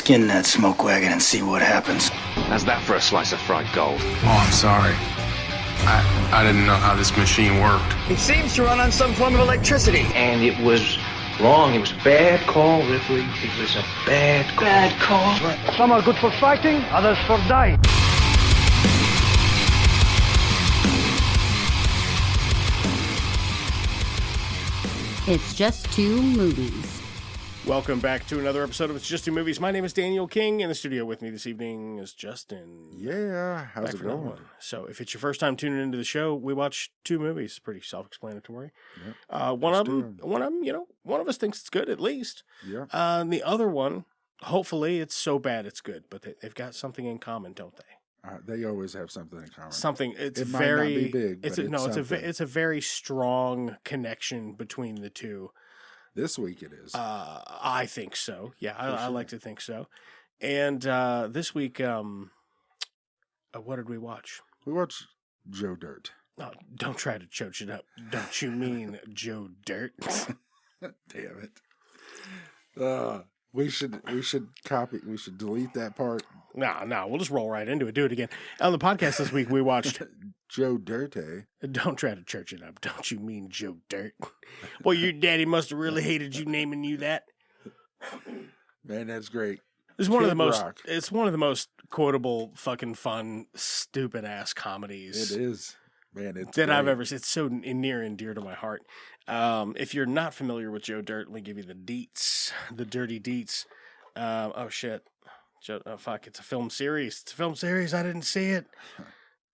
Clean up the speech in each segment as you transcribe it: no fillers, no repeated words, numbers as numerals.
Skin that smoke wagon and see what happens. How's that for a slice of fried gold? Oh, I'm sorry. I didn't know how this machine worked. It seems to run on some form of electricity. And it was wrong. It was a bad call, Ripley. It was a bad call. Bad call. Some are good for fighting, others for dying. It's Just Two Movies. Welcome back to another episode of It's Just Two Movies. My name is Daniel King. In the studio with me this evening is Justin. Yeah, how's it going? So if it's your first time tuning into the show, we watch two movies. Pretty self-explanatory. Yep. One of them, one of us thinks it's good at least. Yeah. And the other one, hopefully it's so bad it's good, but they've got something in common, don't they? They always have something in common. Something. It's it very might not be big. It's a very strong connection between the two. This week it is. I think so. Yeah, I sure. like to think so. And this week, what did we watch? We watched Joe Dirt. Oh, don't try to choke it up. Don't you mean Joe Dirt? Damn it. We should delete that part. No, we'll just roll right into it. Do it again. On the podcast this week, we watched Joe Dirty. Don't try to church it up. Don't you mean Joe Dirt? Well, your daddy must have really hated you naming you that. Man, that's great. It's one of the Kid most. Rock. It's one of the most quotable, fucking fun, stupid ass comedies. It is. Man, it's that great. I've ever seen. It's so near and dear to my heart. If you're not familiar with Joe Dirt, let me give you the deets, the dirty deets. Oh shit, fuck! It's a film series. It's a film series. I didn't see it.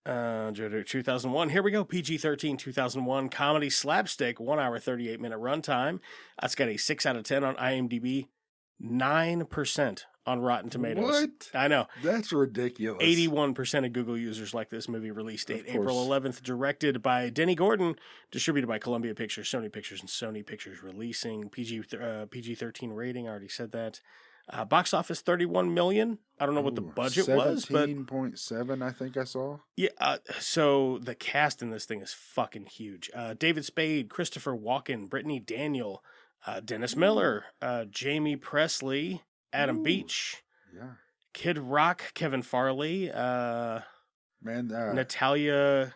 Joe Dirt 2001. Here we go. PG-13 2001 comedy slapstick. 1 hour 38-minute runtime. That's got a 6 out of 10 on IMDb. 9% on Rotten Tomatoes. What? I know. That's ridiculous. 81% of Google users like this movie. Release date April 11th. Directed by Denny Gordon. Distributed by Columbia Pictures, Sony Pictures, and Sony Pictures Releasing. PG-13 rating. I already said that. Box office 31 million. I don't know what the budget was, but 17.7 I think I saw. Yeah, so the cast in this thing is fucking huge. David Spade, Christopher Walken, Brittany Daniel, Dennis Miller, Jamie Presley, Adam Beach, Yeah. Kid Rock, Kevin Farley, Natalia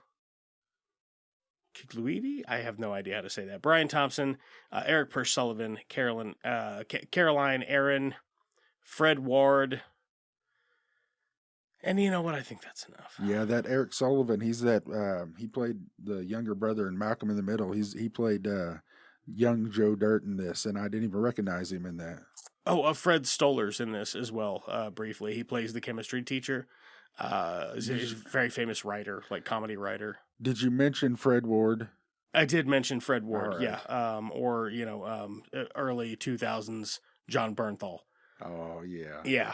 Kigluidi? I have no idea how to say that. Brian Thompson, Eric Persh Sullivan, Caroline Aaron, Fred Ward. And you know what? I think that's enough. Yeah, that Eric Sullivan, he's that he played the younger brother in Malcolm in the Middle. He played young Joe Dirt in this, and I didn't even recognize him in that. Oh, Fred Stoller's in this as well, briefly. He plays the chemistry teacher. He's a very famous writer, like comedy writer. Did you mention Fred Ward? I did mention Fred Ward, right. yeah. Or, early 2000s John Bernthal. Oh, yeah. Yeah.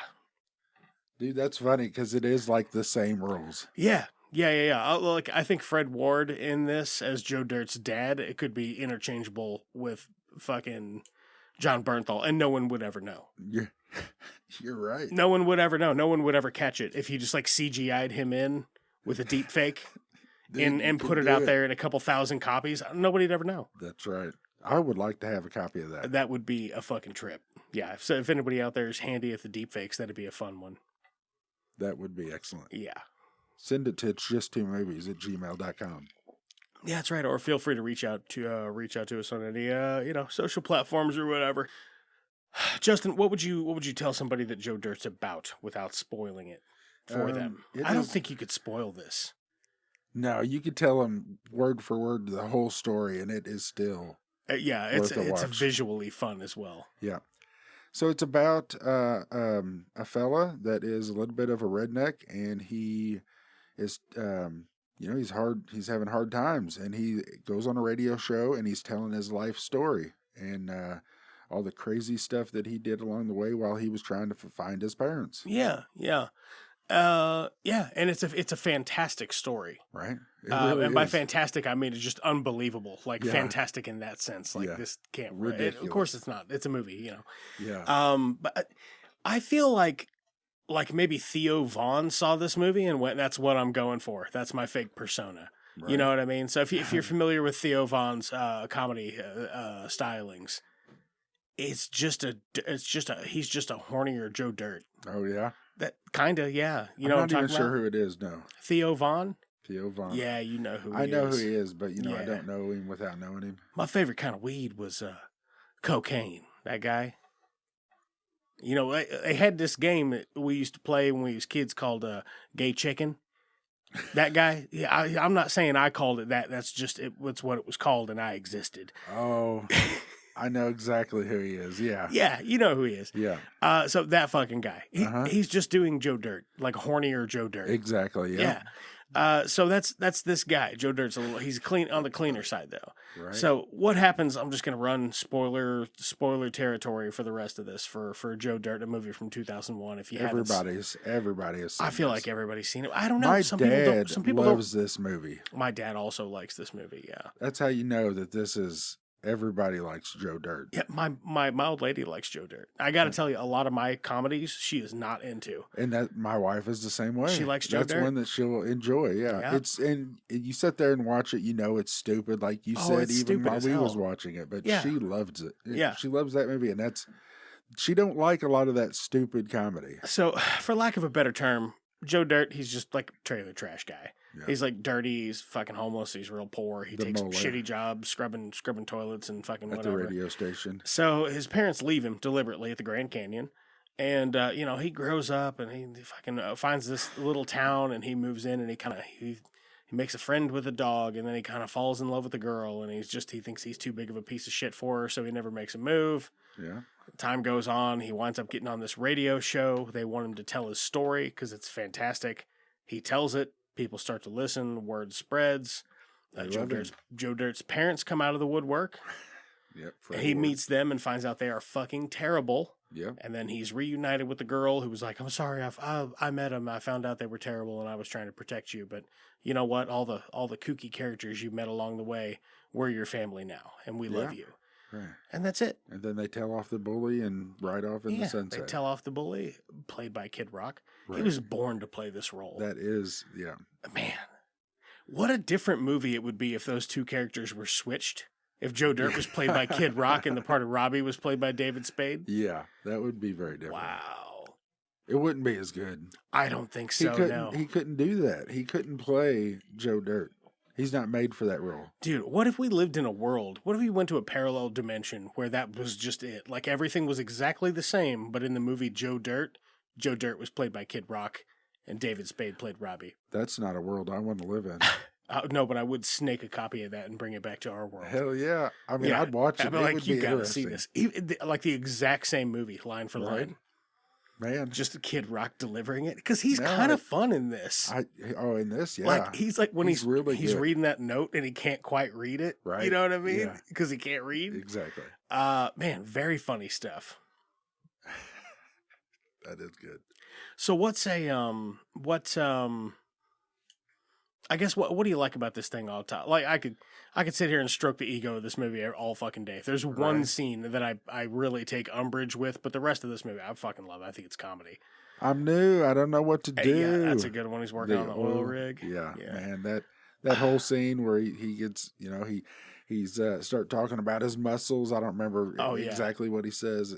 Dude, that's funny because it is like the same roles. Yeah. I think Fred Ward in this as Joe Dirt's dad, it could be interchangeable with fucking John Bernthal, and no one would ever know. You're right. No one would ever know. No one would ever catch it if you just like CGI'd him in with a deep fake and put it out there in a couple thousand copies. Nobody'd ever know. That's right. I would like to have a copy of that. That would be a fucking trip. Yeah. So if anybody out there is handy at the deep fakes, that'd be a fun one. That would be excellent. Yeah. Send it to just2movies@gmail.com. Yeah, that's right. Or feel free to reach out to us on any social platforms or whatever. Justin, what would you tell somebody that Joe Dirt's about without spoiling it for them? I don't think you could spoil this. No, you could tell them word for word the whole story, and it is still it's visually fun as well. Yeah. So it's about a fella that is a little bit of a redneck, and he is he's having hard times, and he goes on a radio show and he's telling his life story and all the crazy stuff that he did along the way while he was trying to find his parents. Yeah. And it's a fantastic story, right? And by fantastic, I mean it's just unbelievable, like fantastic in that sense. Like this can't. Of course, it's not. It's a movie, Yeah. But I feel like maybe Theo Vaughn saw this movie and went, "That's what I'm going for. That's my fake persona." Right. You know what I mean? So if you're familiar with Theo Vaughn's comedy stylings, he's just a hornier Joe Dirt. Oh yeah. That kind of, yeah. You know I'm what not I'm even talking sure about? who it is. No. Theo Vaughn. Theo Vaughn. Yeah, you know who he is. I know who he is, but I Yeah. don't know him without knowing him. My favorite kind of weed was cocaine. That guy. You know, they had this game that we used to play when we was kids called Gay Chicken. That guy, yeah, I'm not saying I called it that. That's just it's what it was called, and I existed. Oh, I know exactly who he is. Yeah. Yeah, you know who he is. Yeah. So that fucking guy, he's just doing Joe Dirt, like hornier Joe Dirt. Exactly. Yeah. So that's this guy. Joe Dirt's he's clean on the cleaner side though. Right. So what happens? I'm just gonna run spoiler territory for the rest of this for Joe Dirt, a movie from 2001. If you everybody has seen I feel this. like everybody's seen it. I don't know. My Some dad people loves this movie. My dad also likes this movie. Yeah. That's how you know that this is everybody likes Joe Dirt. Yeah, my old lady likes Joe Dirt. I got to tell you, a lot of my comedies she is not into. And that my wife is the same way. She likes Joe Dirt. That's one that she'll enjoy. Yeah. It's and you sit there and watch it, it's stupid, like you said, even while we was watching it. But she loves it. Yeah, she loves that movie, and she don't like a lot of that stupid comedy. So, for lack of a better term, Joe Dirt, he's just like a trailer trash guy. Yeah. He's like dirty. He's fucking homeless. He's real poor. He takes shitty jobs, scrubbing toilets and fucking whatever. At the radio station. So his parents leave him deliberately at the Grand Canyon. And, he grows up and he fucking finds this little town and he moves in and he makes a friend with a dog and then he kind of falls in love with a girl and he thinks he's too big of a piece of shit for her, so he never makes a move. Yeah. Time goes on. He winds up getting on this radio show. They want him to tell his story because it's fantastic. He tells it. People start to listen. Word spreads. Joe Dirt's parents come out of the woodwork. Yep. He meets them and finds out they are fucking terrible. Yep. And then he's reunited with the girl who was like, "I'm sorry, I met him. I found out they were terrible, and I was trying to protect you. But you know what? All the kooky characters you met along the way, we're your family now, and we love you." Right. And that's it. And then they tell off the bully and ride off in the sunset. They tell off the bully, played by Kid Rock. Right. He was born to play this role. That is, yeah. Man, what a different movie it would be if those two characters were switched. If Joe Dirt was played by Kid Rock and the part of Robbie was played by David Spade. Yeah, that would be very different. Wow. It wouldn't be as good. I don't think so, no. He couldn't do that. He couldn't play Joe Dirt. He's not made for that role. Dude, what if we lived in a world? What if we went to a parallel dimension where that was just it? Like everything was exactly the same, but in the movie Joe Dirt was played by Kid Rock and David Spade played Robbie. That's not a world I want to live in. No, but I would snake a copy of that and bring it back to our world. Hell yeah. I mean, I'd watch it. I'd be like, you gotta see this. Like the exact same movie, line for line. Man. Just a Kid Rock delivering it. Because he's kind of fun in this. In this, yeah. Like, he's like when he's really reading that note and he can't quite read it. Right. You know what I mean? Because he can't read. Exactly. Man, very funny stuff. That is good. So I guess what do you like about this thing all the time? Like I could sit here and stroke the ego of this movie all fucking day. If there's one scene that I really take umbrage with, but the rest of this movie I fucking love. I think it's comedy. I'm new. I don't know what to do. Yeah, that's a good one. He's working on the oil rig. Yeah, man. That whole scene where he gets, he's start talking about his muscles. I don't remember exactly what he says.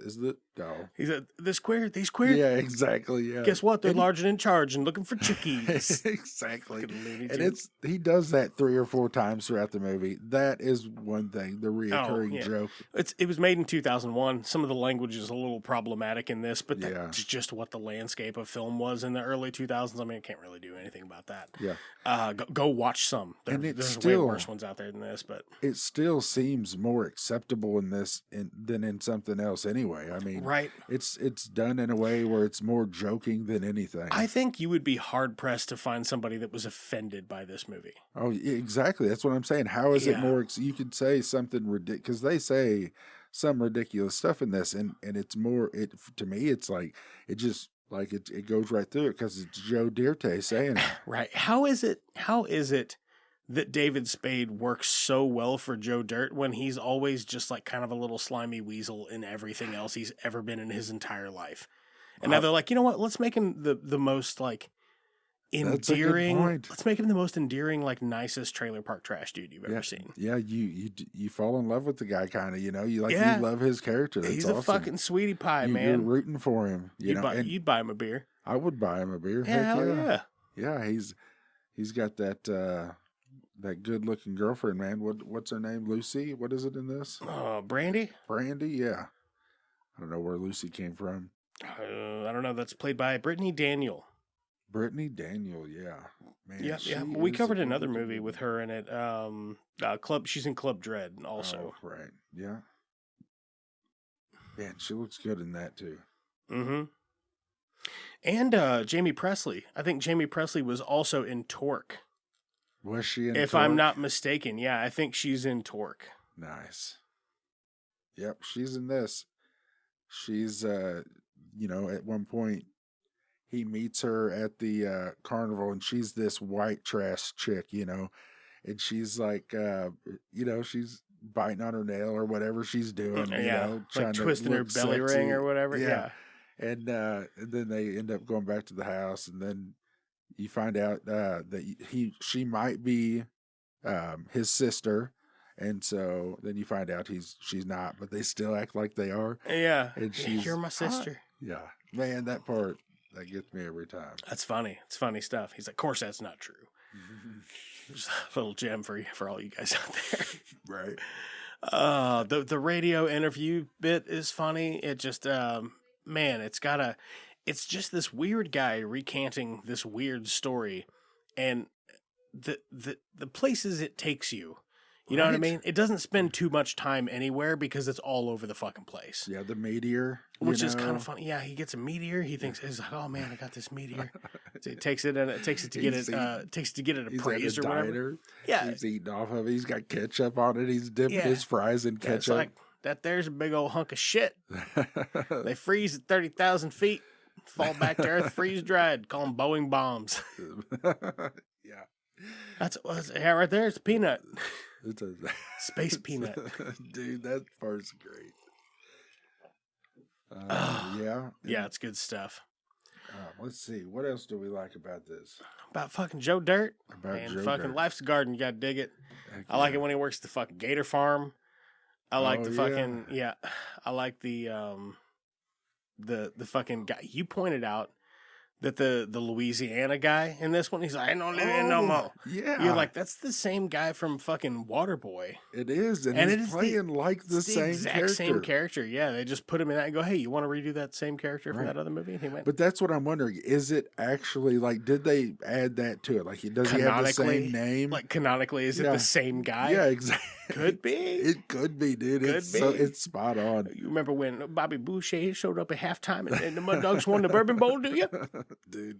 He said, these queer. Yeah, exactly. Yeah. Guess what? They're large and in charge and looking for chickies. Exactly. And he does that 3 or 4 times throughout the movie. That is one thing, the reoccurring joke. It was made in 2001. Some of the language is a little problematic in this, but that's just what the landscape of film was in the early 2000s. I mean, I can't really do anything about that. Yeah. Go watch some. There's way worse ones out there than this, but it still seems more acceptable in this than in something else anyway. I mean, it's done in a way where it's more joking than anything. I think you would be hard pressed to find somebody that was offended by this movie. Oh, exactly. That's what I'm saying. How is it more? You could say something ridiculous because they say some ridiculous stuff in this, and it's more. To me, it's like it just like it goes right through it because it's Joe Dirt saying it. Right. How is it that David Spade works so well for Joe Dirt when he's always just like kind of a little slimy weasel in everything else he's ever been in his entire life? And now they're like, you know what? Let's make him the most like endearing. point. Let's make him the most endearing, like nicest trailer park trash dude you've ever seen. Yeah, you fall in love with the guy, kind of. You know, you love his character. That's He's awesome. a fucking sweetie pie, man. You're rooting for him. You'd buy him a beer. I would buy him a beer. Yeah, Heck hell yeah. yeah. Yeah, he's got that that good looking girlfriend, man. What's her name? Lucy? What is it in this? Brandy? Brandy, yeah. I don't know where Lucy came from. I don't know. That's played by Brittany Daniel. Brittany Daniel, yeah. Man, Yeah. We covered another movie with her in it. She's in Club Dread also. Oh, right. Yeah. Man, she looks good in that too. Mm-hmm. And Jamie Presley. I think Jamie Presley was also in Torque. Was she in If Torque? I'm not mistaken. Yeah, I think she's in Torque. Nice. Yep, she's in this. She's, at one point, he meets her at the carnival, and she's this white trash chick, and she's like, she's biting on her nail or whatever she's doing, like twisting her belly ring or whatever. Yeah. And then they end up going back to the house, and then you find out that she might be his sister, and so then you find out she's not, but they still act like they are. Yeah, and you're my sister. Yeah, man, that part that gets me every time. That's funny. It's funny stuff. He's like, of course that's not true. Just a little gem for all you guys out there. Right. The radio interview bit is funny. It just man, it's just this weird guy recanting this weird story, and the places it takes you. You know what I mean? It doesn't spend too much time anywhere because it's all over the fucking place. Yeah, the meteor, which is kind of funny. Yeah, he gets a meteor. He thinks he's like, "Oh man, I got this meteor." So he takes it to get it appraised or whatever. Yeah, he's eating off of it. He's got ketchup on it. He's dipping his fries in ketchup. It's like that. There's a big old hunk of shit. They freeze at 30,000 feet, fall back to Earth, freeze dried. Call them Boeing bombs. Yeah, that's right there. It's a peanut. It's a space peanut. Dude, that part's great. Yeah, it's good stuff. Let's see. What else do we like about this? About fucking Joe Dirt. About Joe fucking Dirt. Life's a Garden. You gotta dig it. Heck I like it when he works the fucking Gator Farm. I like the fucking I like the fucking guy. You pointed out that the Louisiana guy in this one, he's like, I don't live in no more. Yeah. You're like, that's the same guy from fucking Waterboy. It is, and he's playing the same character. Yeah, they just put him in that and go, hey, you want to redo that same character from that other movie? And he went. But that's what I'm wondering. Is it actually, like, did they add that to it? Like, does he have the same name? Like, canonically, is it the same guy? Yeah, exactly. Could be. It could be, dude. It's spot on. You remember when Bobby Boucher showed up at halftime and the Mud Dogs won the Bourbon Bowl, do you? Dude.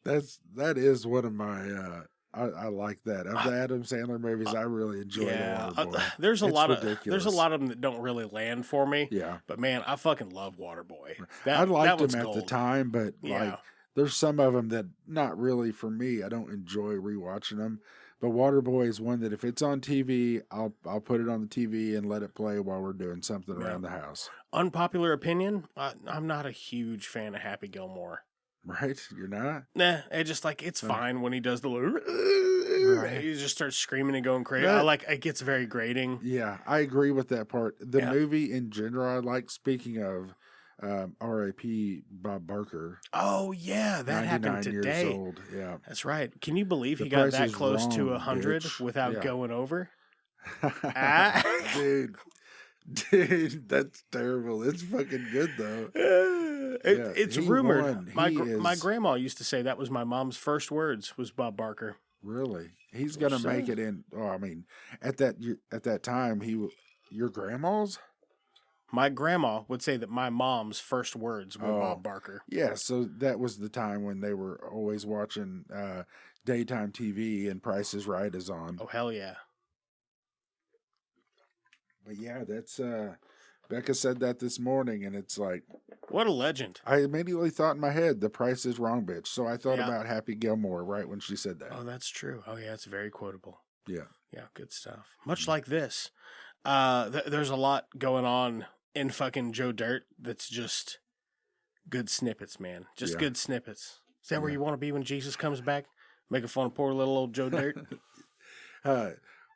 That is one of my I like that. Of the Adam Sandler movies, I really enjoy the Waterboy. There's a lot of them that don't really land for me. Yeah. But man, I fucking love Waterboy. I liked him at the time, but like there's some of them that not really for me. I don't enjoy rewatching them. But Waterboy is one that if it's on TV, I'll put it on the TV and let it play while we're doing something around the house. Unpopular opinion, I'm not a huge fan of Happy Gilmore. Right? You're not? Nah, it's fine when he does the little... Right. He just starts screaming and going crazy. It gets very grating. Yeah, I agree with that part. The movie in general I like, speaking of R.I.P. Bob Barker. Oh, yeah, that happened today. 99 years old, yeah. That's right. Can you believe he got that close to 100 without going over? Dude, that's terrible. It's fucking good, though. It's rumored. My grandma used to say that was my mom's first words was Bob Barker. Really? He's going to make it in. Oh, I mean, at that time, your grandma's? My grandma would say that my mom's first words were Bob Barker. Yeah, so that was the time when they were always watching daytime TV and Price is Right is on. Oh, hell yeah. But yeah, that's Becca said that this morning, and it's like, what a legend. I immediately thought in my head, the Price is Wrong bitch. So I thought about Happy Gilmore right when she said that. Oh, that's true. Oh yeah, it's very quotable. Yeah. Yeah, good stuff. Much like this. There's a lot going on in fucking Joe Dirt that's just good snippets, man. Just good snippets. Is that where you want to be when Jesus comes back? Making fun of poor little old Joe Dirt?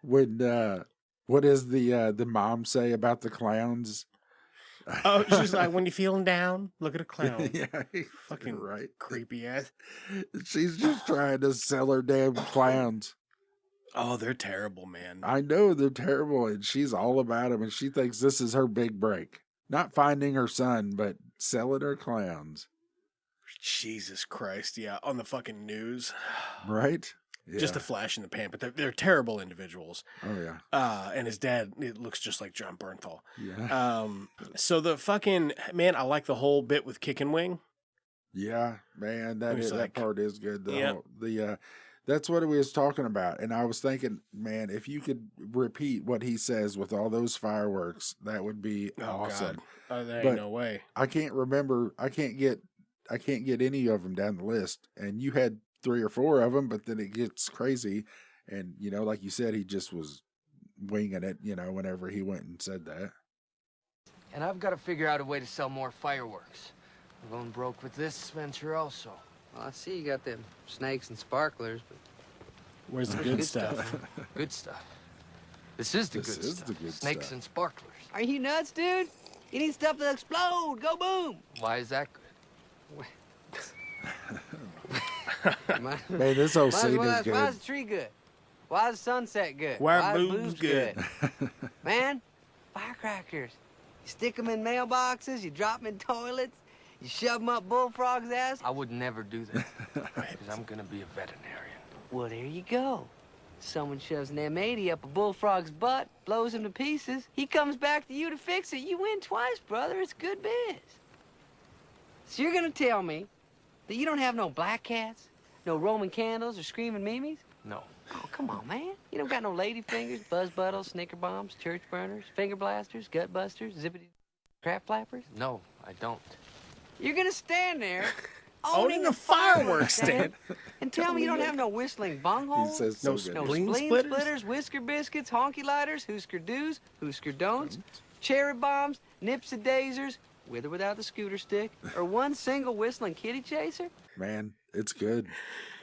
What does the mom say about the clowns? Oh, she's like, when you're feeling down, look at a clown. Yeah, Fucking right. creepy ass. She's just trying to sell her damn clowns. Oh, they're terrible, man. I know they're terrible, and she's all about them, and she thinks this is her big break. Not finding her son, but selling her clowns. Jesus Christ, yeah. On the fucking news. Right? Yeah. Just a flash in the pan, but they're terrible individuals. Oh, yeah. And his dad, it looks just like John Bernthal. Yeah. So the fucking, man, I like the whole bit with Kick and Wing. Yeah, man, that part is good. That's what we was talking about. And I was thinking, man, if you could repeat what he says with all those fireworks, that would be awesome. God. There ain't no way. I can't remember. I can't get any of them down the list. And you had 3 or 4 of them, but then it gets crazy. And, like you said, he just was winging it, whenever he went and said that. And I've got to figure out a way to sell more fireworks. I'm going broke with this venture also. Well, I see you got them snakes and sparklers, but Where's the good stuff? Good stuff. This is the This good is stuff. the good Snakes stuff. and sparklers. are you nuts, dude? You need stuff to explode. Go boom. Why is that good? Man, Man, this whole scene is good. Why is the tree good? Why is the sunset good? Why is boob's good? Man, firecrackers. You stick them in mailboxes, you drop them in toilets, you shove them up bullfrog's ass. I would never do that because I'm going to be a veterinarian. Well, there you go. Someone shoves an M80 up a bullfrog's butt, blows him to pieces. He comes back to you to fix it. You win twice, brother. It's good biz. So you're gonna tell me that you don't have no black cats, no Roman candles or screaming mimes? No. Oh, come on, man. You don't got no lady fingers, buzz buttles, snicker bombs, church burners, finger blasters, gut busters, zippity crap flappers? No, I don't. You're gonna stand there Owning a fireworks stand. and tell me you don't have no whistling bunghole? He says No so good. No Spleen spleen splitters? splitters, whisker biscuits, honky lighters, hoosker doos, hoosker don'ts, cherry bombs, nipsy daisers, with or without the scooter stick, or one single whistling kitty chaser? Man, it's good.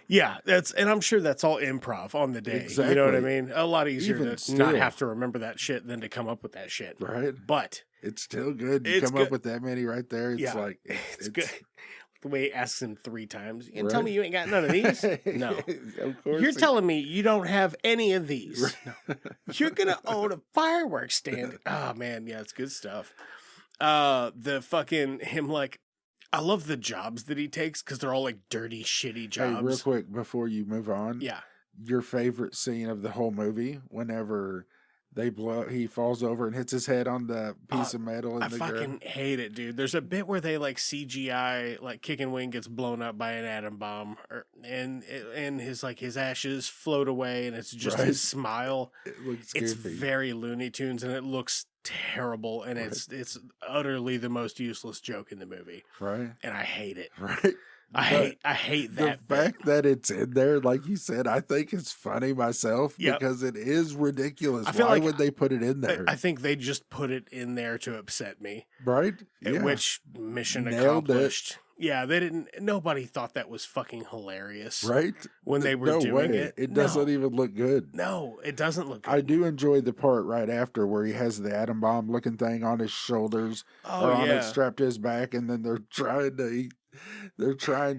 Yeah, and I'm sure that's all improv on the day. Exactly. You know what I mean? A lot easier Even to still. not have to remember that shit than to come up with that shit. Right? But It's still good. You It's come up good. with that many right there. It's yeah, like it's good. The way he asks him 3 times. You can Right. tell me you ain't got none of these? No. Of course. You're telling me you don't have any of these. No. You're going to own a fireworks stand. Oh, man. Yeah, it's good stuff. The fucking, him like, I love the jobs that he takes because they're all like dirty, shitty jobs. Hey, real quick before you move on. Yeah. Your favorite scene of the whole movie, whenever he falls over and hits his head on the piece of metal in I the fucking ground. hate it, dude. There's a bit where they like CGI, like Kick and Wing gets blown up by an atom bomb, and his ashes float away, and it's just Right. his smile. It looks It's goofy. very Looney Tunes, and it looks terrible, and it's utterly the most useless joke in the movie, right. and I hate it. Right. I hate The that. fact that it's in there, like you said, I think it's funny myself Yep. because it is ridiculous. I feel Why like would they put it in there? I think they just put it in there to upset me. Right? Yeah. Which mission Nailed it. accomplished. Yeah, they didn't. Nobody thought that was fucking hilarious. Right? When they were No doing way. it. It No. doesn't even look good. No, it doesn't look good. I do enjoy the part right after where he has the atom bomb looking thing on his shoulders or on it strapped to his back, and then they're trying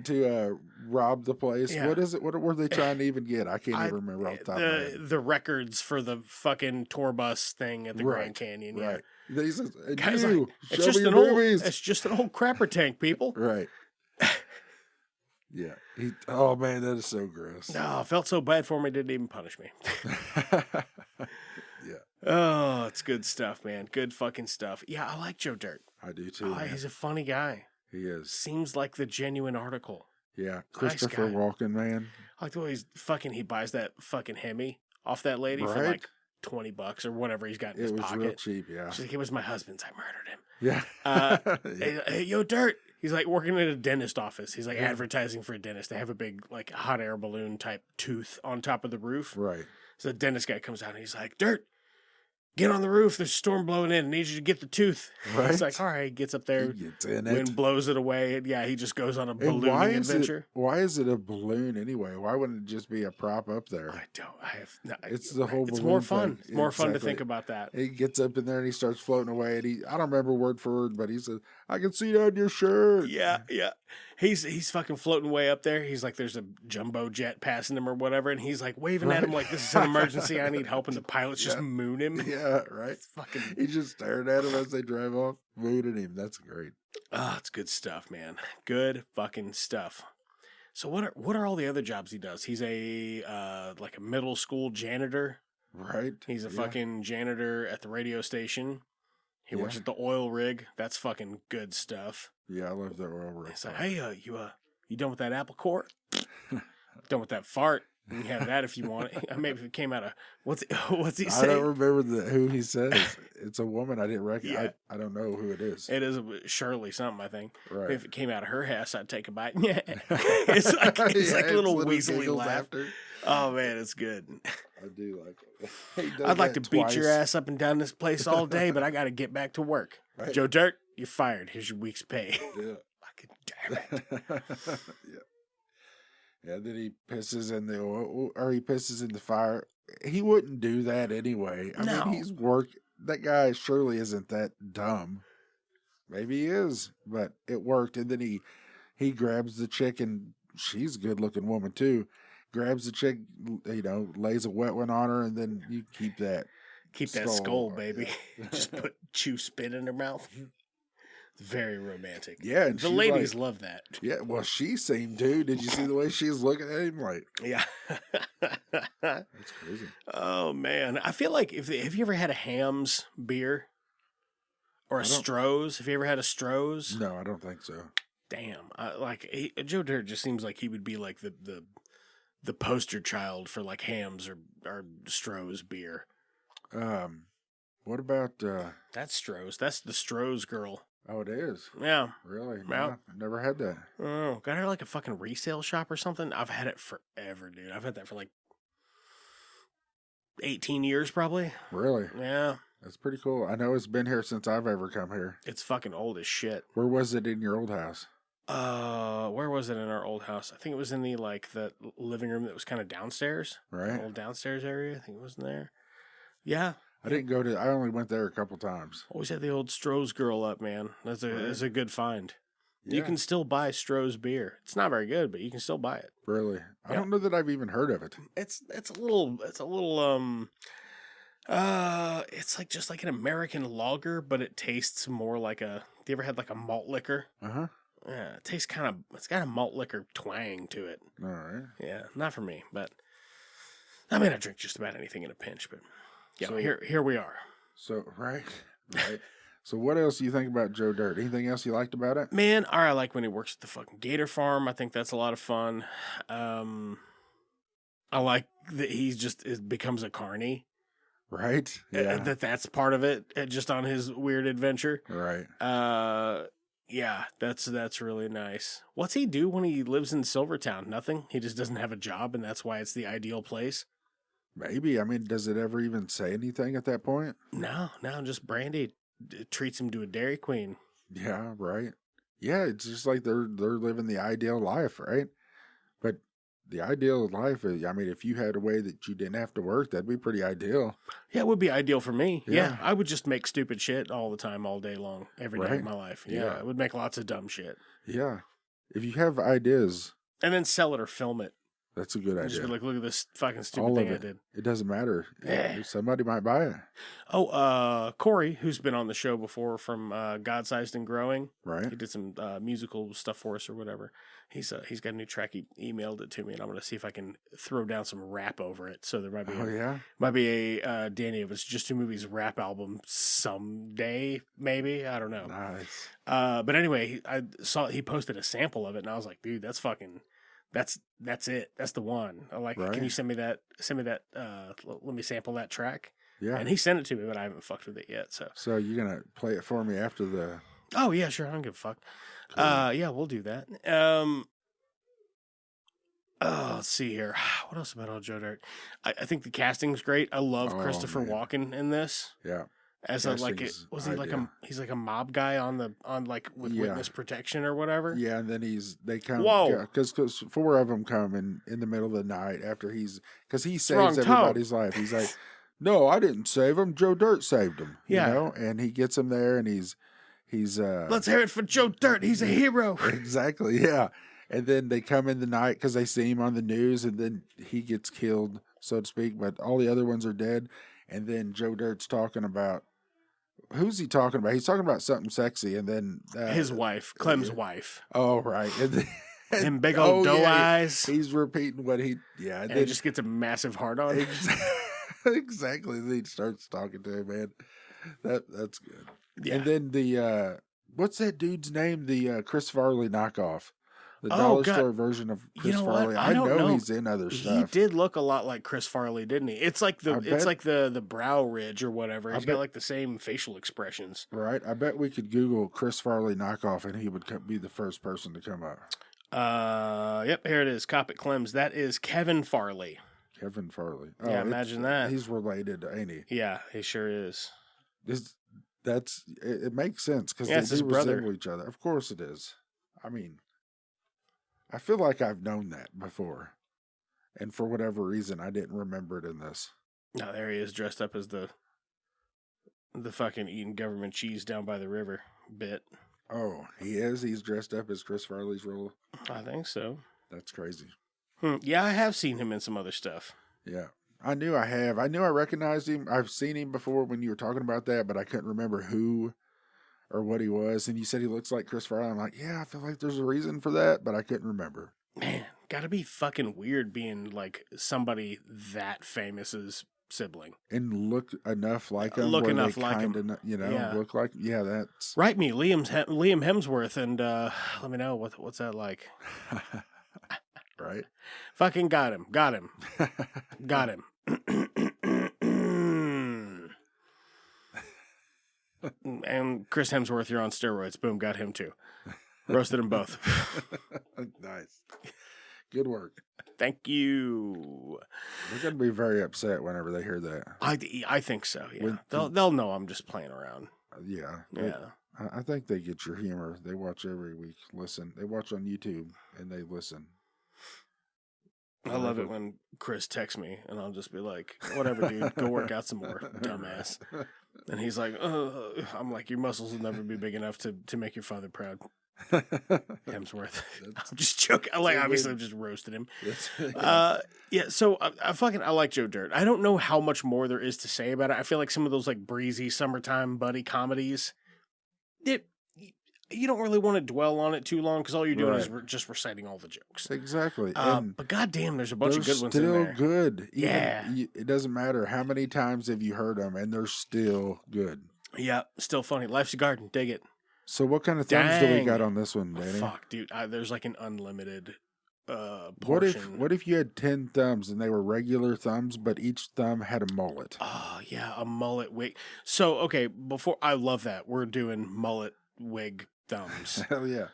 to rob the place. Yeah. What is it? What were they trying to even get? I can't even remember off the top of my head. The records for the fucking tour bus thing at the Right, Grand Canyon. Yeah. Right. He says, and Guy's you, like, show it's just me your an old. movies. It's just an old crapper tank, people. Right. Yeah. Oh man, that is so gross. No, I felt so bad for him. He didn't even punish me. Yeah. Oh, it's good stuff, man. Good fucking stuff. Yeah, I like Joe Dirt. I do too. Oh, man. he's a funny guy. He is. Seems like the genuine article. Yeah. Christopher guy. Walken, man. I like the way he buys that fucking Hemi off that lady for Right. like $20 or whatever he's got in his It was pocket. real cheap, yeah. She's like, it was my husband's. I murdered him. Yeah. Yeah. Hey, yo, Dirt. He's like working at a dentist office. He's like advertising for a dentist. They have a big like hot air balloon type tooth on top of the roof. Right. So the dentist guy comes out and he's like, Dirt, get on the roof. There's a storm blowing in. I need you to get the tooth. Right. It's like, all right, he gets up there. He gets in wind it. blows it away. And yeah, he just goes on a And ballooning adventure. Why is it a balloon anyway? Why wouldn't it just be a prop up there? It's the whole. It's balloon more fun. thing. It's more fun to Exactly. think about that. He gets up in there and he starts floating away. And I don't remember word for word, but he says, "I can see it on your shirt." Yeah. He's fucking floating way up there. He's like, there's a jumbo jet passing him or whatever, and he's like waving at him like, this is an emergency. I need help, and the pilots just moon him. Yeah, right. It's fucking. He's just staring at him as they drive off, mooning him. That's great. Oh, it's good stuff, man. Good fucking stuff. So what are all the other jobs he does? He's a like a middle school janitor. Right. He's a fucking janitor at the radio station. He works at the oil rig. That's fucking good stuff. Yeah, I love that oil rig. It's like, hey, you done with that apple core? Done with that fart? You can have that if you want it. Maybe if it came out of what's he saying? I don't remember who he says. It's a woman. I didn't recognize. Yeah. I don't know who it is. It is Shirley something, I think. Right. If it came out of her ass, I'd take a bite. Yeah, it's like a little weaselly laugh. After. Oh man, it's good. I do like it. I'd like to beat your ass up and down this place all day, but I got to get back to work. Right. Joe Dirt, you're fired. Here's your week's pay. Yeah. Fucking damn it. Yeah, then he pisses in the oil, or he pisses in the fire. He wouldn't do that anyway. I mean, he's that guy surely isn't that dumb. Maybe he is, but it worked. And then he grabs the chick, and she's a good-looking woman too. Grabs the chick, lays a wet one on her, and then you keep that. Keep that skull, baby. Just chew spit in her mouth. Very romantic. Yeah, and the ladies love that. Yeah, well, she seemed to. Did you see the way she was looking at him? Like, yeah, that's crazy. Oh man, I feel like have you ever had a Hamm's beer or a Stroh's? Have you ever had a Stroh's? No, I don't think so. Damn, Joe Dirt just seems like he would be like the poster child for like Hamm's or Stroh's beer. What about that's Stroh's? That's the Stroh's girl. Oh, it is? Yeah. Really? Yeah. No, I've never had that. Oh, got her like a fucking resale shop or something? I've had it forever, dude. I've had that for like 18 years probably. Really? Yeah. That's pretty cool. I know it's been here since I've ever come here. It's fucking old as shit. Where was it in your old house? Where was it in our old house? I think it was in the living room that was kind of downstairs. Right. The old downstairs area. I think it was in there. Yeah. I only went there a couple times. Always had the old Stroh's girl up, man. That's a good find. Yeah. You can still buy Stroh's beer. It's not very good, but you can still buy it. Really? I don't know that I've even heard of it. It's like just like an American lager, but it tastes more like you ever had like a malt liquor? Uh-huh. Yeah, it tastes it's got a malt liquor twang to it. All right. Yeah, not for me, but I mean, I drink just about anything in a pinch, but yeah, so, here we are. So, right. So what else do you think about Joe Dirt? Anything else you liked about it? Man, I like when he works at the fucking gator farm. I think that's a lot of fun. I like that he becomes a carny. Right. Yeah. That's part of it, just on his weird adventure. Right. Yeah, that's really nice. What's he do when he lives in Silvertown? Nothing. He just doesn't have a job, and that's why it's the ideal place. Maybe. I mean, does it ever even say anything at that point? No, just Brandy treats him to a Dairy Queen. Yeah, right. Yeah, it's just like they're living the ideal life, right? But the ideal life is, I mean, if you had a way that you didn't have to work, that'd be pretty ideal. Yeah, it would be ideal for me. Yeah, I would just make stupid shit all the time, all day long, every day of my life. Yeah, I would make lots of dumb shit. Yeah. If you have ideas. And then sell it or film it. That's a good idea. Just be like, look at this fucking stupid thing I did. It doesn't matter. Somebody might buy it. Oh, Corey, who's been on the show before from God-Sized and Growing. Right. He did some musical stuff for us or whatever. He's got a new track. He emailed it to me, and I'm going to see if I can throw down some rap over it. So there might be might be a Danny of It's Just Two Movies rap album someday, maybe. I don't know. Nice. But anyway, I saw he posted a sample of it, and I was like, dude, that's fucking... That's it. That's the one. I like. Right. Can you send me that? Let me sample that track. Yeah. And he sent it to me, but I haven't fucked with it yet. So you're gonna play it for me after the? Oh yeah, sure. I don't give a fuck. Cool. Yeah, we'll do that. let's see here. What else about old Joe Dirt? I think the casting's great. I love Christopher Walken in this. Yeah. As a, like, was he like he's like a mob guy on with witness protection or whatever. Yeah, and then they come. Whoa, because 4 of them come in the middle of the night after because he saves everybody's life. He's like, no, I didn't save him. Joe Dirt saved him. Yeah, you know, and he gets him there, and he's let's hear it for Joe Dirt. He's a hero. Exactly. Yeah, and then they come in the night because they see him on the news, and then he gets killed, so to speak. But all the other ones are dead, and then Joe Dirt's talking about. Who's he talking about? He's talking about something sexy, and then his wife, Clem's wife. Oh, right, and big old doe eyes. He's repeating what and then he just gets a massive hard on. Exactly. Then he starts talking to him, man. That's good. Yeah. And then the what's that dude's name? The Chris Farley knockoff. The dollar store version of Chris Farley. I know he's in other stuff. He did look a lot like Chris Farley, didn't he? It's like the brow ridge or whatever. He's got like the same facial expressions. Right. I bet we could Google Chris Farley knockoff and he would be the first person to come up. Yep, here it is. Cop at Clem's. That is Kevin Farley. Kevin Farley. Oh, yeah, imagine that. He's related, ain't he? Yeah, he sure is. It makes sense because they do resemble each other. Of course it is. I mean, I feel like I've known that before. And for whatever reason, I didn't remember it in this. No, there he is dressed up as the fucking eating government cheese down by the river bit. Oh, he is? He's dressed up as Chris Farley's role? I think so. That's crazy. Yeah, I have seen him in some other stuff. Yeah. I knew I have. I knew I recognized him. I've seen him before when you were talking about that, but I couldn't remember who or what he was. And you said he looks like Chris Farley. I'm like, yeah, I feel like there's a reason for that, but I couldn't remember. Man, gotta be fucking weird being like somebody that famous's sibling. And look enough like him. Look enough like him. You know, look like, yeah, that's... Write me, Liam Hemsworth, and let me know what's that like. Right? Fucking got him. Got him. And Chris Hemsworth, you're on steroids. Boom, got him too. Roasted them both. Nice. Good work. Thank you. They're going to be very upset whenever they hear that. I think so, yeah. They'll know I'm just playing around. Yeah. Yeah. I think they get your humor. They watch every week. Listen. They watch on YouTube, and they listen. I love it when Chris texts me, and I'll just be like, whatever, dude, go work out some more, dumbass. And he's like, I'm like, your muscles will never be big enough to make your father proud. Hemsworth. I'm just joking. Obviously, I've just roasted him. Yeah, so I like Joe Dirt. I don't know how much more there is to say about it. I feel like some of those like breezy summertime buddy comedies, you don't really want to dwell on it too long because all you're doing is just reciting all the jokes. Exactly. But goddamn, there's a bunch of good ones in there. They're still good. Yeah. It doesn't matter how many times have you heard them, and they're still good. Yeah, still funny. Life's a garden. Dig it. So what kind of thumbs do we got on this one, Danny? Fuck, dude. There's like an unlimited portion. What if you had 10 thumbs and they were regular thumbs, but each thumb had a mullet? Oh, yeah, a mullet wig. So, okay, I love that. We're doing mullet wig thumbs. Hell yeah.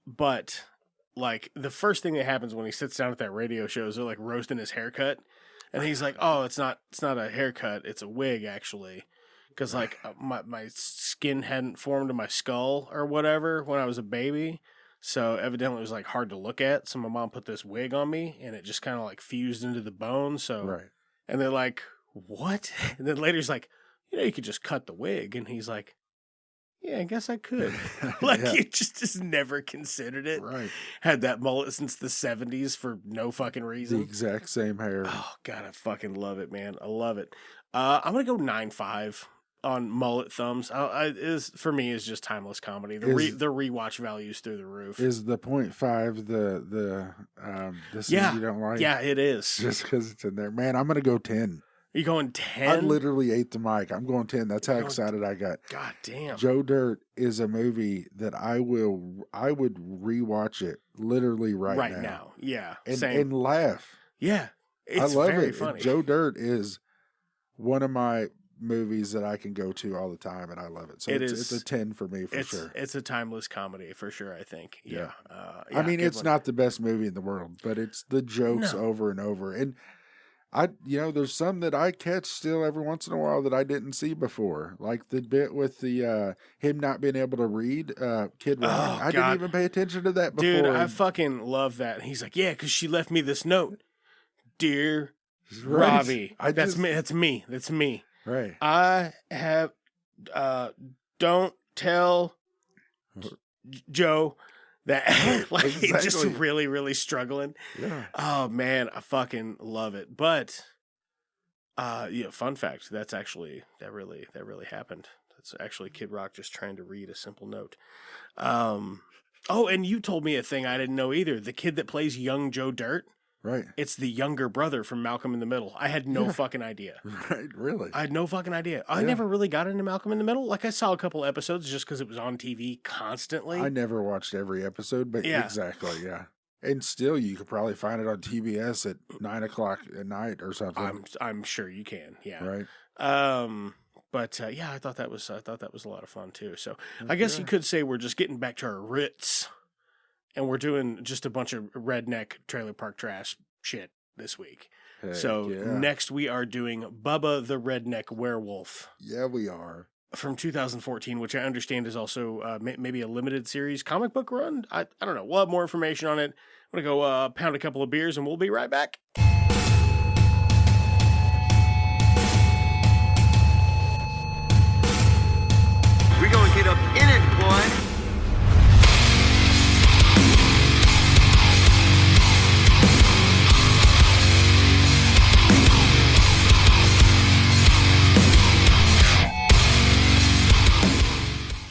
But like the first thing that happens when he sits down at that radio show is they're like roasting his haircut, and he's like, "Oh, it's not a haircut, it's a wig actually." Because like my skin hadn't formed in my skull or whatever when I was a baby, so evidently it was like hard to look at. So my mom put this wig on me, and it just kind of like fused into the bone. So, right. And they're like, "What?" And then later he's like, "You could just cut the wig." And he's like, "Yeah, I guess I could." You just never considered it. Right. Had that mullet since the 70s for no fucking reason. The exact same hair. Oh God, I fucking love it, man. I love it. I'm gonna go 9.5. On mullet thumbs. For me is just timeless comedy. The rewatch value's through the roof. Is the 0.5 the scene you don't like? Yeah, it is. Just because it's in there. Man, I'm going to go 10. Are you going 10? I literally ate the mic. I'm going 10. That's how excited I got. God damn. Joe Dirt is a movie that I would rewatch it literally right now. Yeah. And laugh. Yeah. I love very it. funny. Joe Dirt is one of my movies that I can go to all the time, and I love it. So it's a 10 for me for sure. It's a timeless comedy for sure, I think. Yeah. I mean, it's not the best movie in the world, but it's the jokes over and over. And there's some that I catch still every once in a while that I didn't see before, like the bit with the him not being able to read Kid Rock. I didn't even pay attention to that before. Dude, I fucking love that. And he's like, yeah, because she left me this note, dear Robbie. That's me. Right. I have don't tell Joe that he's just really, really struggling. Yeah. Oh man, I fucking love it. But fun fact, that really happened. That's actually Kid Rock just trying to read a simple note. And you told me a thing I didn't know either. The kid that plays young Joe Dirt. Right. It's the younger brother from Malcolm in the Middle. I had no fucking idea. Right, really? I had no fucking idea. I never really got into Malcolm in the Middle. Like, I saw a couple episodes just because it was on TV constantly. I never watched every episode, but exactly, yeah. And still, you could probably find it on TBS at 9 o'clock at night or something. I'm sure you can, yeah. Right. But I thought that was a lot of fun too. So I guess you could say we're just getting back to our roots. And we're doing just a bunch of redneck trailer park trash shit this week. Next we are doing Bubba the Redneck Werewolf. Yeah, we are. From 2014, which I understand is also maybe a limited series comic book run. I don't know. We'll have more information on it. I'm going to go pound a couple of beers and we'll be right back. We're going to get up in it, boy.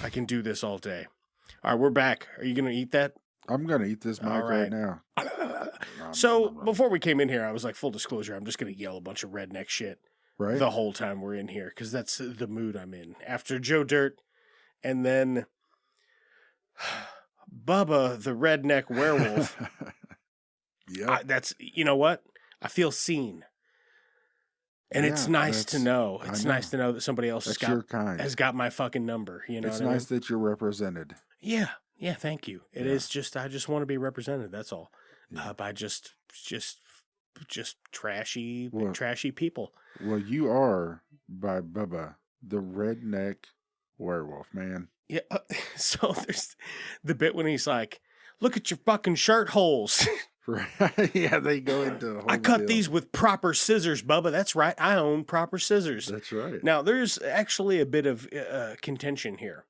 I can do this all day. All right, we're back. Are you going to eat that? I'm going to eat this mic right now. So before we came in here, I was like, full disclosure, I'm just going to yell a bunch of redneck shit the whole time we're in here because that's the mood I'm in. After Joe Dirt and then Bubba the Redneck Werewolf. You know what? I feel seen. And it's nice to know. It's nice to know that somebody else has got my fucking number. You know, it's nice that you're represented. Yeah, thank you. It is just I just want to be represented. That's all. By just trashy people. Well, you are by Bubba the Redneck Werewolf, man. Yeah. So there's the bit when he's like, "Look at your fucking shirt holes." Right. Yeah, they go into I cut these with proper scissors, Bubba. That's right. I own proper scissors. That's right. Now, there's actually a bit of contention here.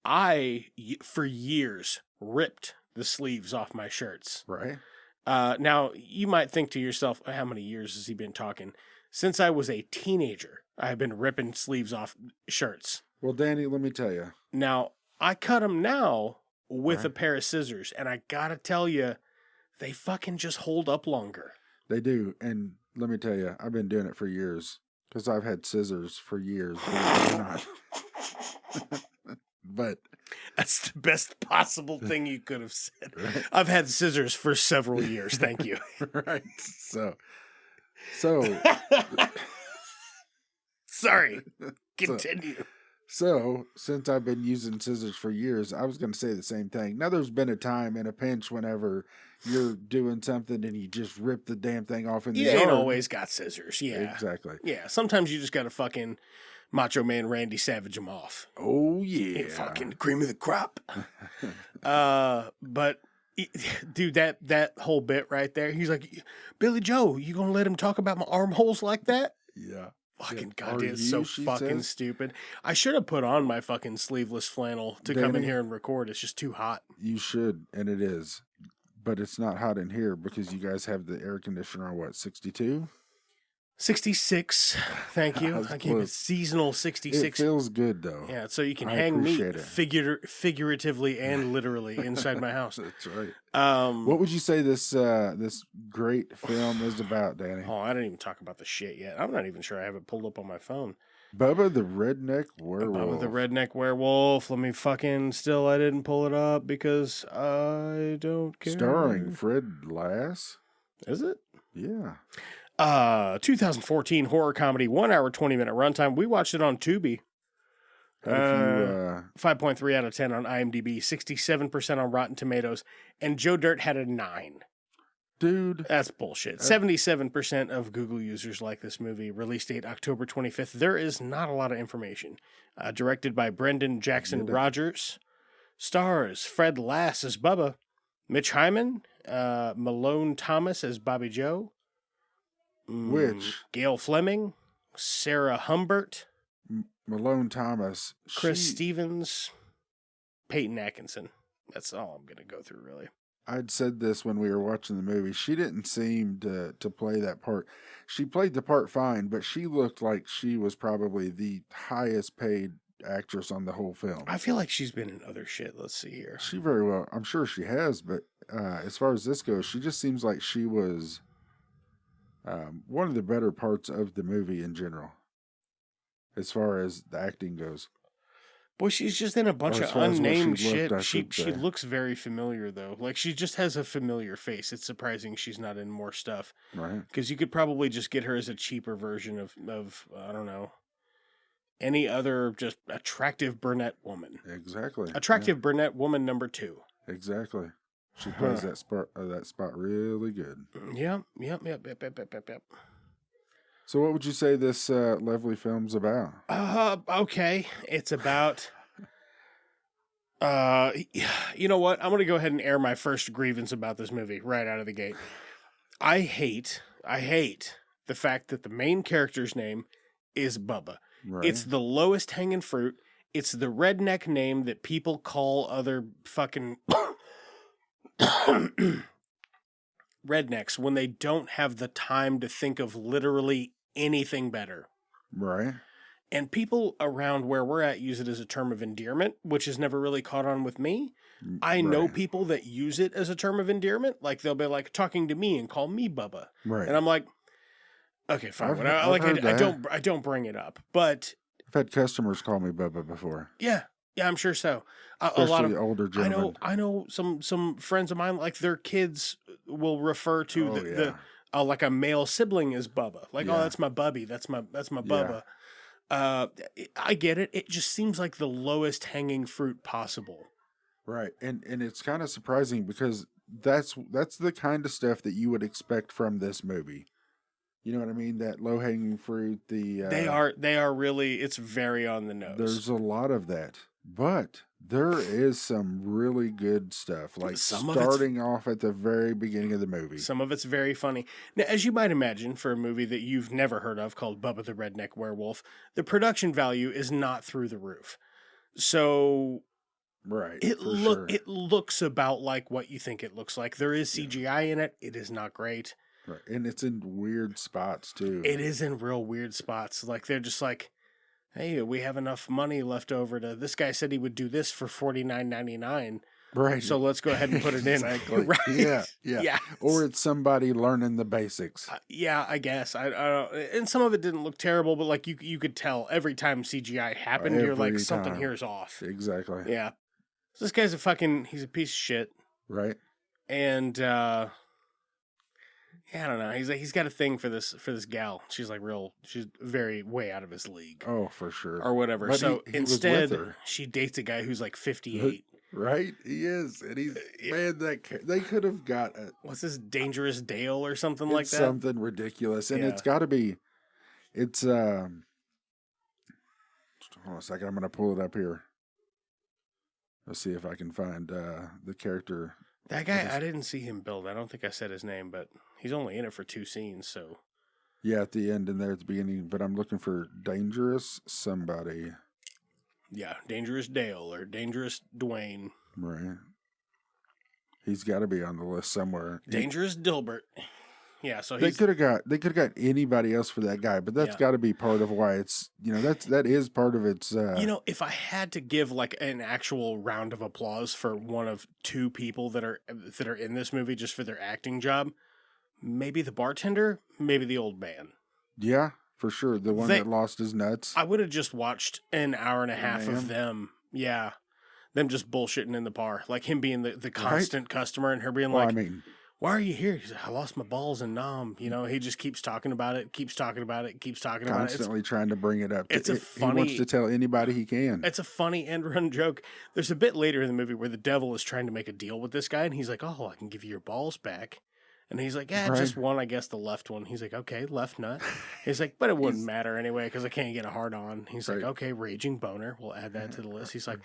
I, for years, ripped the sleeves off my shirts. Right. Now, you might think to yourself, how many years has he been talking? Since I was a teenager, I have been ripping sleeves off shirts. Well, Danny, let me tell you. Now, I cut them now with a pair of scissors, and I gotta tell you, they fucking just hold up longer. They do. And let me tell you, I've been doing it for years because I've had scissors for years. But that's the best possible thing you could have said. Right? I've had scissors for several years. Thank you. Right. So sorry. Continue. So, since I've been using scissors for years, I was going to say the same thing. Now, there's been a time in a pinch whenever you're doing something and you just rip the damn thing off in the yard. You ain't always got scissors. Yeah. Exactly. Yeah. Sometimes you just got to fucking Macho Man Randy Savage them off. Oh, yeah. Fucking cream of the crop. But, dude, that whole bit right there, he's like, Billy Joe, you going to let him talk about my armholes like that? Yeah. Fucking goddamn, it's so fucking stupid. I should have put on my fucking sleeveless flannel to come in here and record. It's just too hot. You should, and it is. But it's not hot in here because you guys have the air conditioner on what, 62? 66. Thank you. I gave it seasonal 66. It feels good though. Yeah, so you can hang meat figuratively and literally inside my house. That's right. What would you say this great film is about, Danny? Oh, I didn't even talk about the shit yet. I'm not even sure I have it pulled up on my phone. Bubba the Redneck Werewolf. Bubba the Redneck Werewolf. Let me fucking I didn't pull it up because I don't care. Starring Fred Lass. Is it? Yeah. 2014 horror comedy, 1 hour, 20-minute runtime. We watched it on Tubi. 5.3 out of 10 on IMDb, 67% on Rotten Tomatoes, and Joe Dirt had a 9. Dude. That's bullshit. 77% of Google users like this movie. Release date October 25th. There is not a lot of information. Directed by Brendan Jackson Rogers. Stars Fred Lass as Bubba, Mitch Hyman, Malone Thomas as Bobby Joe, Gail Fleming, Sarah Humbert, Malone Thomas, Chris Stevens, Peyton Atkinson. That's all I'm going to go through, really. I'd said this when we were watching the movie. She didn't seem to play that part. She played the part fine, but she looked like she was probably the highest paid actress on the whole film. I feel like she's been in other shit. Let's see here. She very well, I'm sure she has, but as far as this goes, she just seems like she was one of the better parts of the movie in general, as far as the acting goes. Boy, she's just in a bunch of unnamed shit. She looks very familiar, though. Like, she just has a familiar face. It's surprising she's not in more stuff. Right. Because you could probably just get her as a cheaper version of I don't know, any other just attractive brunette woman. Exactly. Attractive brunette woman number 2. Exactly. She plays that spot really good. Yep. So what would you say this lovely film's about? Okay. It's about... you know what? I'm going to go ahead and air my first grievance about this movie right out of the gate. I hate the fact that the main character's name is Bubba. Right. It's the lowest hanging fruit. It's the redneck name that people call other fucking rednecks when they don't have the time to think of literally anything better. Right. And people around where we're at use it as a term of endearment, which has never really caught on with me. I know people that use it as a term of endearment. Like, they'll be like talking to me and call me Bubba. Right. And I'm like, okay, fine. I don't bring it up, but I've had customers call me Bubba before. Yeah, I'm sure so. Especially a lot of older gentlemen. I know some friends of mine, like, their kids will refer to the like a male sibling as Bubba. Like, oh, that's my bubby. That's my Bubba. I get it. It just seems like the lowest hanging fruit possible. Right. And it's kind of surprising because that's the kind of stuff that you would expect from this movie. You know what I mean? That low hanging fruit, they are really, it's very on the nose. There's a lot of that. But there is some really good stuff, like starting off at the very beginning of the movie. Some of it's very funny. Now, as you might imagine, for a movie that you've never heard of called Bubba the Redneck Werewolf, the production value is not through the roof. So right, it looks about like what you think it looks like. There is CGI in it. It is not great. Right. And it's in weird spots, too. It is in real weird spots. Like, they're just like, hey, we have enough money left over to... This guy said he would do this for $49.99. Right. So let's go ahead and put it in. Exactly. Right? Yeah. Or it's somebody learning the basics. Yeah, I guess. I don't... And some of it didn't look terrible, but, like, you could tell every time CGI happened, you're like, something here is off. Exactly. Yeah. So this guy's he's a piece of shit. Right. And, I don't know. He's got a thing for this gal. She's like she's very way out of his league. Oh, for sure. Or whatever. But so he instead, she dates a guy who's like 58. Right? He is. And he's, man, they could have got what's this, Dangerous Dale or something like that? Something ridiculous. And it's got to be, hold on a second. I'm going to pull it up here. Let's see if I can find the character. That guy, I didn't see him build. I don't think I said his name, but he's only in it for 2 scenes, so. Yeah, at the end and there at the beginning, but I'm looking for Dangerous somebody. Yeah, Dangerous Dale or Dangerous Dwayne. Right. He's got to be on the list somewhere. Dangerous Dilbert. Yeah, so they could have got anybody else for that guy, but that's got to be part of why it's, that is part of its. If I had to give like an actual round of applause for one of 2 people that are in this movie just for their acting job, maybe the bartender, maybe the old man. Yeah, for sure. The one that lost his nuts. I would have just watched an hour and a half of them. Yeah, them just bullshitting in the bar, like him being the constant customer and her being why are you here? He's like, I lost my balls in Nam. You know, he just keeps talking about it, Constantly trying to bring it up. It's a funny... He wants to tell anybody he can. It's a funny end run joke. There's a bit later in the movie where the devil is trying to make a deal with this guy, and he's like, oh, I can give you your balls back. And he's like, yeah, just one, I guess, the left one. He's like, okay, left nut. He's like, but it wouldn't matter anyway because I can't get a hard on. He's like, okay, raging boner. We'll add that to the list. He's like,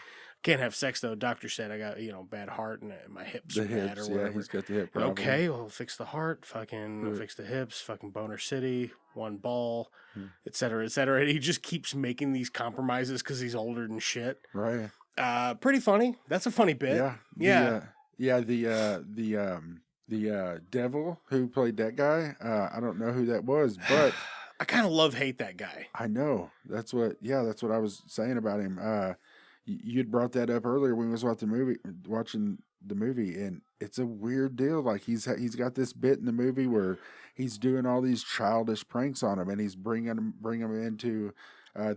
can't have sex though. Doctor said I got, bad heart and my hips are bad or whatever. Yeah, he's got the hip problem. Okay, well, fix the heart, fucking fix the hips, fucking boner city, one ball, et cetera, et cetera. And he just keeps making these compromises because he's older than shit. Right. Pretty funny. That's a funny bit. Yeah. The devil who played that guy, I don't know who that was, but I kind of love-hate that guy. I know. That's what I was saying about him. You'd brought that up earlier when we was watching the movie, and it's a weird deal. Like he's got this bit in the movie where he's doing all these childish pranks on him, and he's bringing him into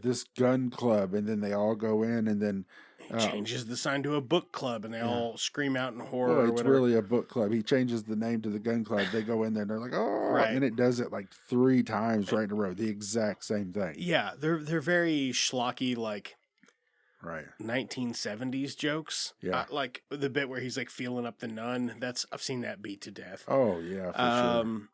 this gun club, and then they all go in, and then he changes the sign to a book club, and they all scream out in horror. Well, it's really a book club. He changes the name to the gun club. They go in there, and they're like, oh, and it does it like 3 times right in a row, the exact same thing. Yeah, they're very schlocky, like 1970s jokes. Yeah, like the bit where he's like feeling up the nun. I've seen that beat to death. Oh yeah, for sure.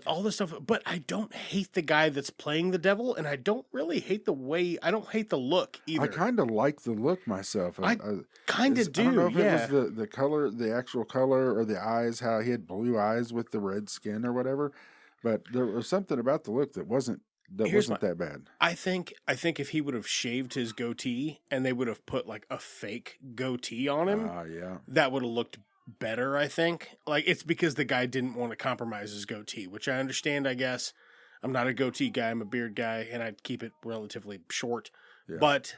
All the stuff, but I don't hate the guy that's playing the devil, and I don't really hate I don't hate the look either. I kind of like the look myself. I kind of do. I don't know if it was the color, the actual color, or the eyes, how he had blue eyes with the red skin or whatever, but there was something about the look that wasn't that bad. I think if he would have shaved his goatee and they would have put like a fake goatee on him, that would have looked better. I think it's because the guy didn't want to compromise his goatee, which I understand. I guess I'm not a goatee guy. I'm a beard guy, and I'd keep it relatively short. Yeah. But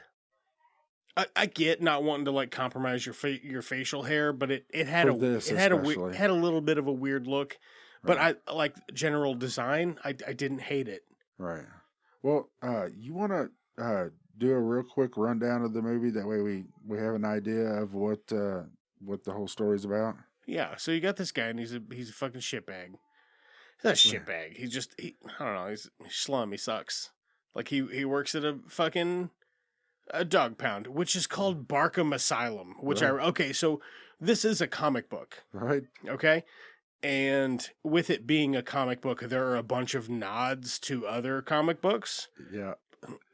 I get not wanting to like compromise your facial hair, but it had a little bit of a weird look. But I like general design. I didn't hate it. Right. Well, you want to do a real quick rundown of the movie? That way we have an idea of what the whole story's about. Yeah. So you got this guy, and he's a fucking shitbag. He's not a shitbag. He's just I don't know. He's slum. He sucks. Like he works at a dog pound, which is called Barkham Asylum. So this is a comic book, right? Okay. And with it being a comic book, there are a bunch of nods to other comic books. Yeah.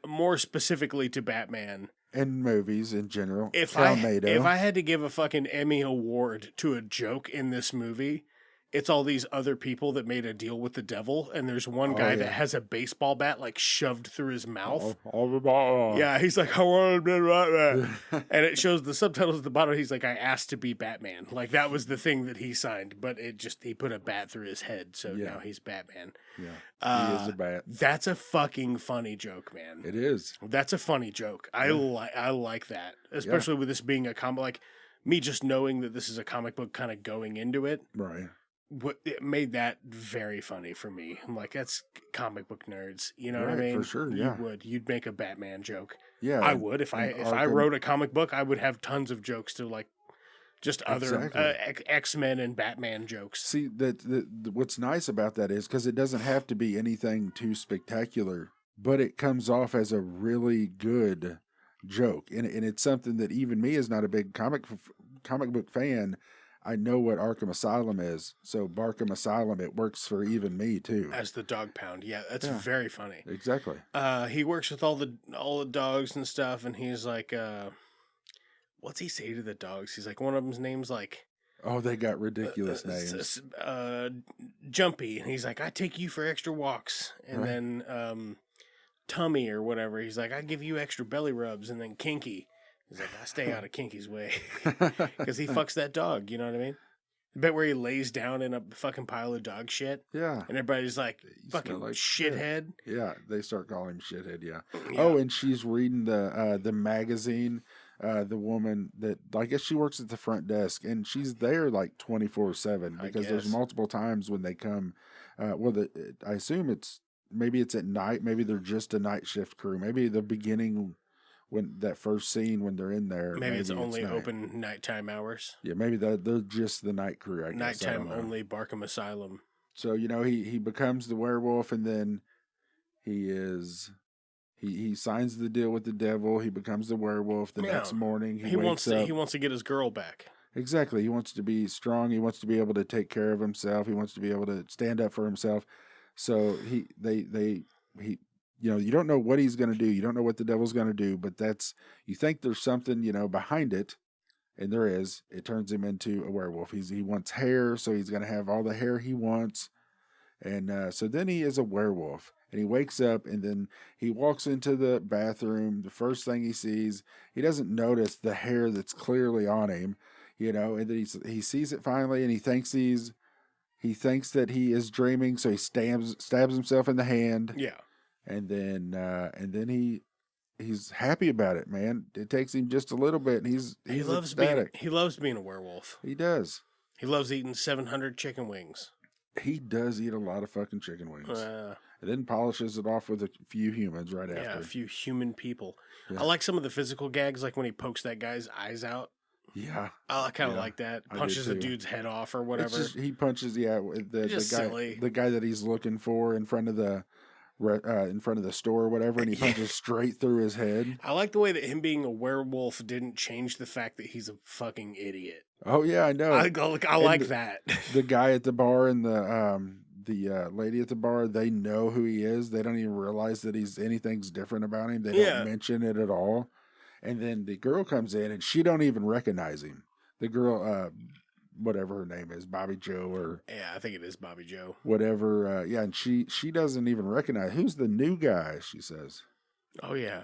More specifically to Batman. And movies in general. If I had to give a fucking Emmy award to a joke in this movie, it's all these other people that made a deal with the devil, and there's one guy that has a baseball bat like shoved through his mouth. Yeah, he's like, I want to be Batman. And it shows the subtitles at the bottom. He's like, I asked to be Batman. Like that was the thing that he signed, but he put a bat through his head, so now he's Batman. Yeah, he is a bat. That's a fucking funny joke, man. It is. That's a funny joke. I like that, especially with this being a comic. Like me just knowing that this is a comic book, kind of going into it. Right. It made that very funny for me. I'm like, that's comic book nerds. You know what I mean? For sure, yeah. You'd make a Batman joke. Yeah. I would. If I wrote a comic book, I would have tons of jokes to like just other X-Men and Batman jokes. See, what's nice about that is because it doesn't have to be anything too spectacular, but it comes off as a really good joke. And it's something that even me is not a big comic book fan. I know what Arkham Asylum is, so Barkham Asylum, it works for even me too. As the dog pound, that's very funny. Exactly. He works with all the dogs and stuff, and he's like, what's he say to the dogs? He's like, one of them's name's like, oh, they got ridiculous names. Jumpy, and he's like, I take you for extra walks, and then Tummy or whatever. He's like, I give you extra belly rubs, and then Kinky. He's like, I stay out of Kinky's way because he fucks that dog. You know what I mean? The bit where he lays down in a fucking pile of dog shit. Yeah. And everybody's like, fucking like shithead. Yeah. They start calling him shithead. Yeah. Oh, and she's reading the magazine. The woman that, I guess she works at the front desk, and she's there like 24/7 because there's multiple times when they come. I assume maybe it's at night. Maybe they're just a night shift crew. Maybe the beginning when that first scene when they're in there. Maybe it's only night. open nighttime hours. Yeah, maybe they're just the night crew, I guess. Nighttime only Barkham Asylum. So, he becomes the werewolf, and then he signs the deal with the devil. He becomes the werewolf. The next morning, he wakes up. He wants to get his girl back. Exactly. He wants to be strong. He wants to be able to take care of himself. He wants to be able to stand up for himself. So you don't know what he's going to do. You don't know what the devil's going to do, but you think there's something, behind it. And there is. It turns him into a werewolf. He wants hair, so he's going to have all the hair he wants. And so then he is a werewolf. And he wakes up, and then he walks into the bathroom. The first thing he sees, he doesn't notice the hair that's clearly on him, and then he sees it finally, and he thinks that he is dreaming, so he stabs himself in the hand. Yeah. And then he's happy about it, man. It takes him just a little bit, and he loves ecstatic. He loves being a werewolf. He does. He loves eating 700 chicken wings. He does eat a lot of fucking chicken wings. And then polishes it off with a few humans right after. Yeah, a few human people. Yeah. I like some of the physical gags, like when he pokes that guy's eyes out. Yeah. I kind of like that. Punches a dude's head off or whatever. He punches, the guy that he's looking for in front of the store or whatever, and he punches straight through his head. I like the way that him being a werewolf didn't change the fact that he's a fucking idiot. Oh yeah, I know. I like that. The guy at the bar and the lady at the bar, they know who he is. They don't even realize that anything's different about him. They don't mention it at all. And then the girl comes in, and she don't even recognize him. The girl, whatever her name is, Bobby Joe or... Yeah, I think it is Bobby Joe. Whatever, and she doesn't even recognize... Who's the new guy, she says. Oh, yeah,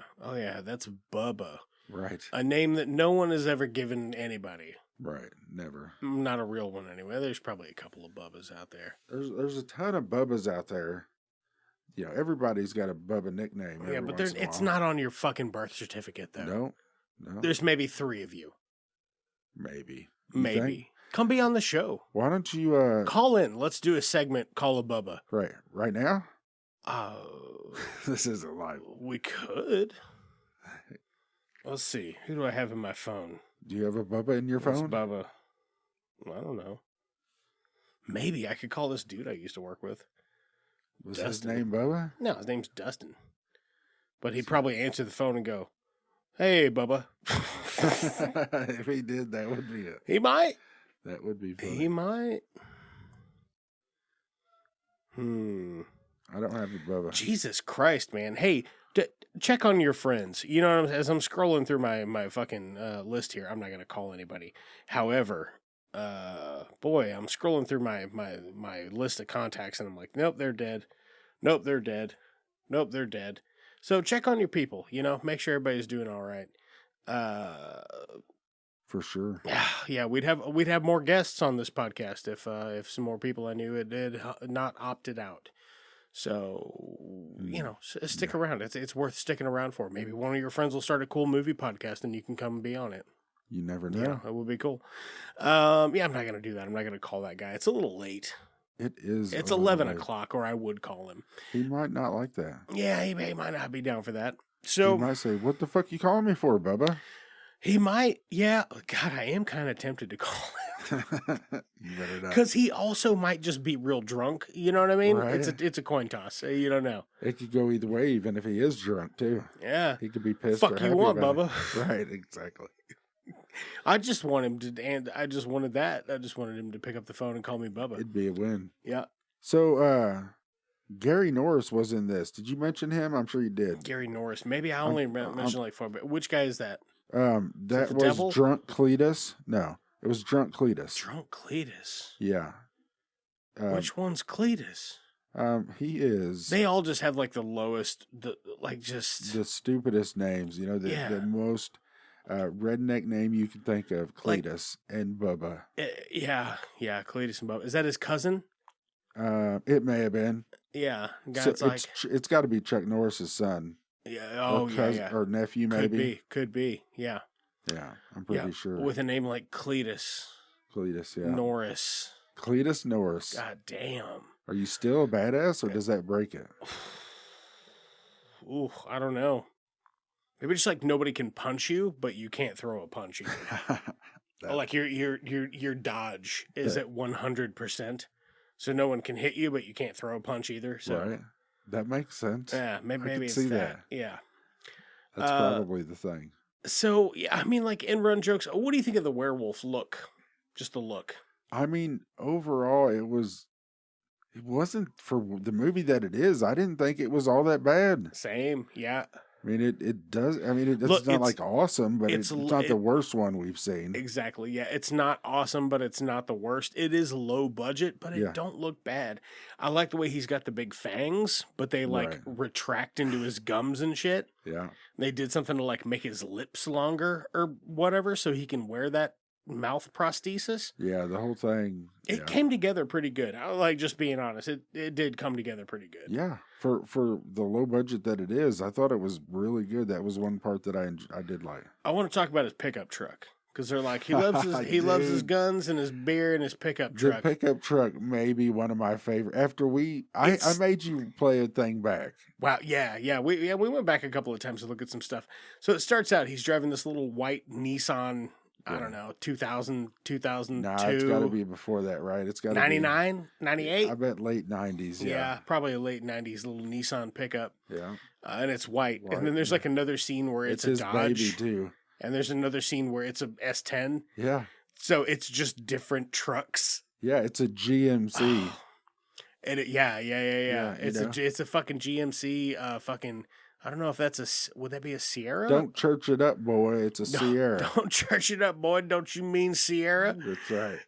that's Bubba. Right. A name that no one has ever given anybody. Right, never. Not a real one, anyway. There's probably a couple of Bubbas out there. There's a ton of Bubbas out there. Everybody's got a Bubba nickname. Yeah, but it's not on your fucking birth certificate, though. No. There's maybe 3 of you. Maybe. Maybe. Think? Come be on the show. Why don't you... Call in. Let's do a segment, Call a Bubba. Right now? This isn't live. We could. Let's see. Who do I have in my phone? Do you have a Bubba in your phone? What's Bubba? I don't know. Maybe I could call this dude I used to work with. Was Dustin. his name Bubba? No, his name's Dustin. But he'd probably answer the phone and go, "Hey, Bubba." If he did, that would be it. He might. That would be funny. He might. I don't have a Bubba. Jesus Christ, man. Hey, check on your friends. You know, as I'm scrolling through my fucking list here, I'm not going to call anybody. However, I'm scrolling through my list of contacts, and I'm like, nope, they're dead. Nope, they're dead. Nope, they're dead. So check on your people, make sure everybody's doing all right. For sure. Yeah, we'd have more guests on this podcast if some more people I knew had not opted out. So, stick around. It's worth sticking around for. Maybe one of your friends will start a cool movie podcast and you can come and be on it. You never know. Yeah, that would be cool. I'm not going to do that. I'm not going to call that guy. It's a little late. It is. It's 11 o'clock, or I would call him. He might not like that. Yeah, he might not be down for that. So he might say, "What the fuck you calling me for, Bubba?" He might. Yeah. God, I am kind of tempted to call him. You better not. Because he also might just be real drunk. You know what I mean? Right. It's a coin toss. You don't know. It could go either way, even if he is drunk too. Yeah. He could be pissed. Fuck or you happy want, about Bubba? It. Right. Exactly. I just want him to, and I just wanted that. I just wanted him to pick up the phone and call me Bubba. It'd be a win. Yeah. So, Gary Norris was in this. Did you mention him? I'm sure you did. Gary Norris. Maybe I only mentioned like 4, but which guy is that? That was devil? Drunk Cletus. No, it was Drunk Cletus. Drunk Cletus. Yeah. Which one's Cletus? He is. They all just have like the lowest, the stupidest names. The most redneck name you can think of. Cletus and Bubba. Yeah, Cletus and Bubba. Is that his cousin? It may have been. Yeah, it's got to be Chuck Norris's son. Yeah, or cousin, or nephew, maybe. Could be. Yeah, I'm pretty sure. With a name like Cletus. Cletus, yeah. Norris. Cletus Norris. God damn. Are you still a badass, or does that break it? Ooh, I don't know. Maybe just like nobody can punch you, but you can't throw a punch either. Like your dodge is at 100%, so no one can hit you, but you can't throw a punch either. So right. That makes sense. yeah, maybe it's see that. Yeah, that's probably the thing. So yeah, I mean, like end run jokes. What do you think of the werewolf look? Just the look. I mean, overall, it wasn't for the movie that it is. I didn't think it was all that bad. Same, yeah. I mean, it does. I mean, it's not like awesome, but it's not the worst one we've seen. Exactly. Yeah, it's not awesome, but it's not the worst. It is low budget, but it don't look bad. I like the way he's got the big fangs, but they like retract into his gums and shit. Yeah. They did something to like make his lips longer or whatever, so he can wear that mouth prosthesis. Yeah, the whole thing. It came together pretty good. I like just being honest. It did come together pretty good. Yeah, for the low budget that it is, I thought it was really good. That was one part that I did like. I want to talk about his pickup truck because they're like he loves loves his guns and his beer and his pickup truck. The pickup truck may be one of my favorite. After I made you play a thing back. Wow, yeah, we went back a couple of times to look at some stuff. So it starts out he's driving this little white Nissan. I don't know, 2000, 2002. Nah, it's got to be before that, right? It's got to 99, 98? I bet late 90s, yeah. Probably a late 90s little Nissan pickup. Yeah. And it's white. And then there's like another scene where it's a his Dodge. Baby too. And there's another scene where it's a S10. Yeah. So it's just different trucks. Yeah, it's a GMC. And yeah. It's a fucking GMC fucking... I don't know if that's would that be a Sierra? Don't church it up, boy. It's a Sierra. Don't church it up, boy. Don't you mean Sierra? That's right.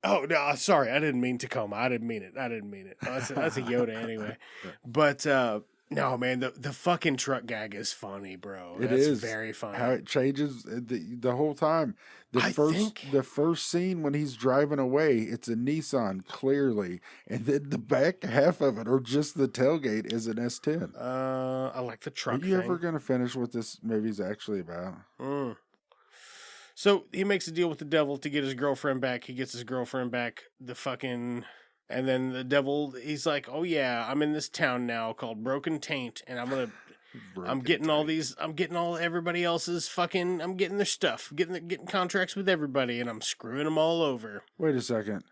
Oh, no, sorry. I didn't mean Tacoma. I didn't mean it. Oh, that's a Yoda anyway. But, no, man, the fucking truck gag is funny, bro. That's very funny. How it changes the whole time. The first scene when he's driving away, it's a Nissan, clearly. And then the back half of it, or just the tailgate, is an S10. I like the truck Are you ever going to finish what this movie's actually about? So he makes a deal with the devil to get his girlfriend back. He gets his girlfriend back. And then the devil, he's like, oh yeah, I'm in this town now called Broken Taint, and I'm getting everybody else's fucking, I'm getting their stuff, getting contracts with everybody, and I'm screwing them all over. Wait a second.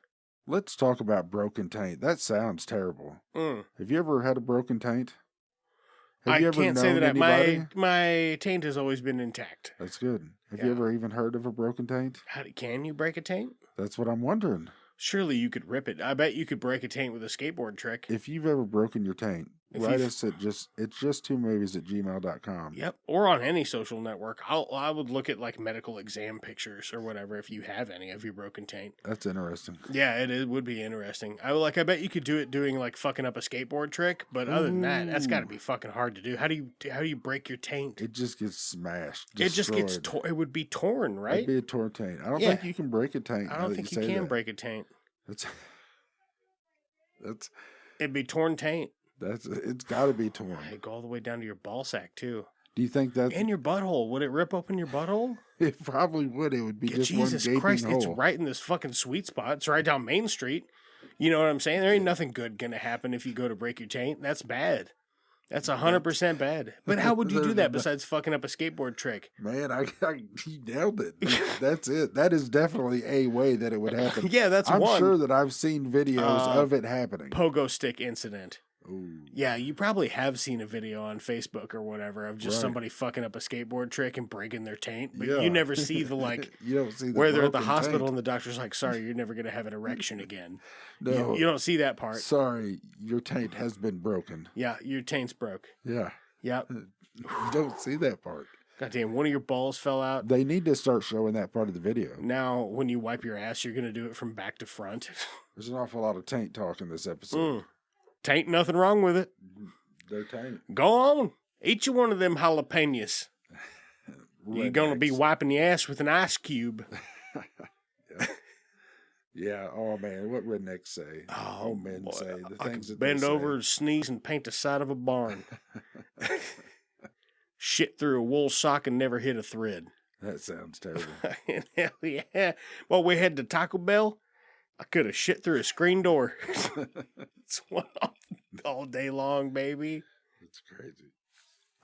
Let's talk about broken taint. That sounds terrible. Have you ever had a broken taint? I can't say that my taint has always been intact. That's good. Have you ever even heard of a broken taint? Can you break a taint? That's what I'm wondering. Surely you could rip it. I bet you could break a taint with a skateboard trick. If you've ever broken your taint, write us at it's just 2movies@gmail.com. Yep. Or on any social network. I would look at like medical exam pictures or whatever if you have any of your broken taint. That's interesting. Yeah, it would be interesting. I bet you could do it doing like fucking up a skateboard trick, but other than that's got to be fucking hard to do. How do you break your taint? It just gets smashed. It just gets it would be torn, right? It'd be a torn taint. I don't think you can break a taint. I don't think you can break a taint. That's it'd be torn taint. It's got to be torn. Hey, go all the way down to your ball sack too. Do you think that and your butthole? Would it rip open your butthole? It probably would. It would be just Jesus one gaping Christ! hole. It's right in this fucking sweet spot. It's right down Main Street. You know what I'm saying? There ain't nothing good gonna happen if you go to break your taint. That's bad. That's 100% bad. But how would you do that besides fucking up a skateboard trick? Man, he nailed it. That's it. That is definitely a way that it would happen. Yeah, I'm one. sure that I've seen videos of it happening. Pogo stick incident. Ooh. Yeah, you probably have seen a video on Facebook or whatever of just somebody fucking up a skateboard trick and breaking their taint, but you never see the you don't see where they're at the hospital and the doctor's like, "Sorry, you're never going to have an erection again." No, you don't see that part. Sorry, your taint has been broken. Yeah, your taint's broke. Yeah. Yep. You don't see that part. Goddamn, one of your balls fell out. They need to start showing that part of the video. Now, when you wipe your ass, you're going to do it from back to front. There's an awful lot of taint talk in this episode. Tain't nothing wrong with it. They're taint. Go on. Eat you one of them jalapenos. You're going to be wiping your ass with an ice cube. Yeah. Oh, man. What rednecks say. Oh, men boy. say. The things that bend they over, say. sneeze, and paint the side of a barn. Shit through a wool sock and never hit a thread. That sounds terrible. Hell yeah. Well, we had the Taco Bell. I could have shit through a screen door. It's one all day long, baby. It's crazy.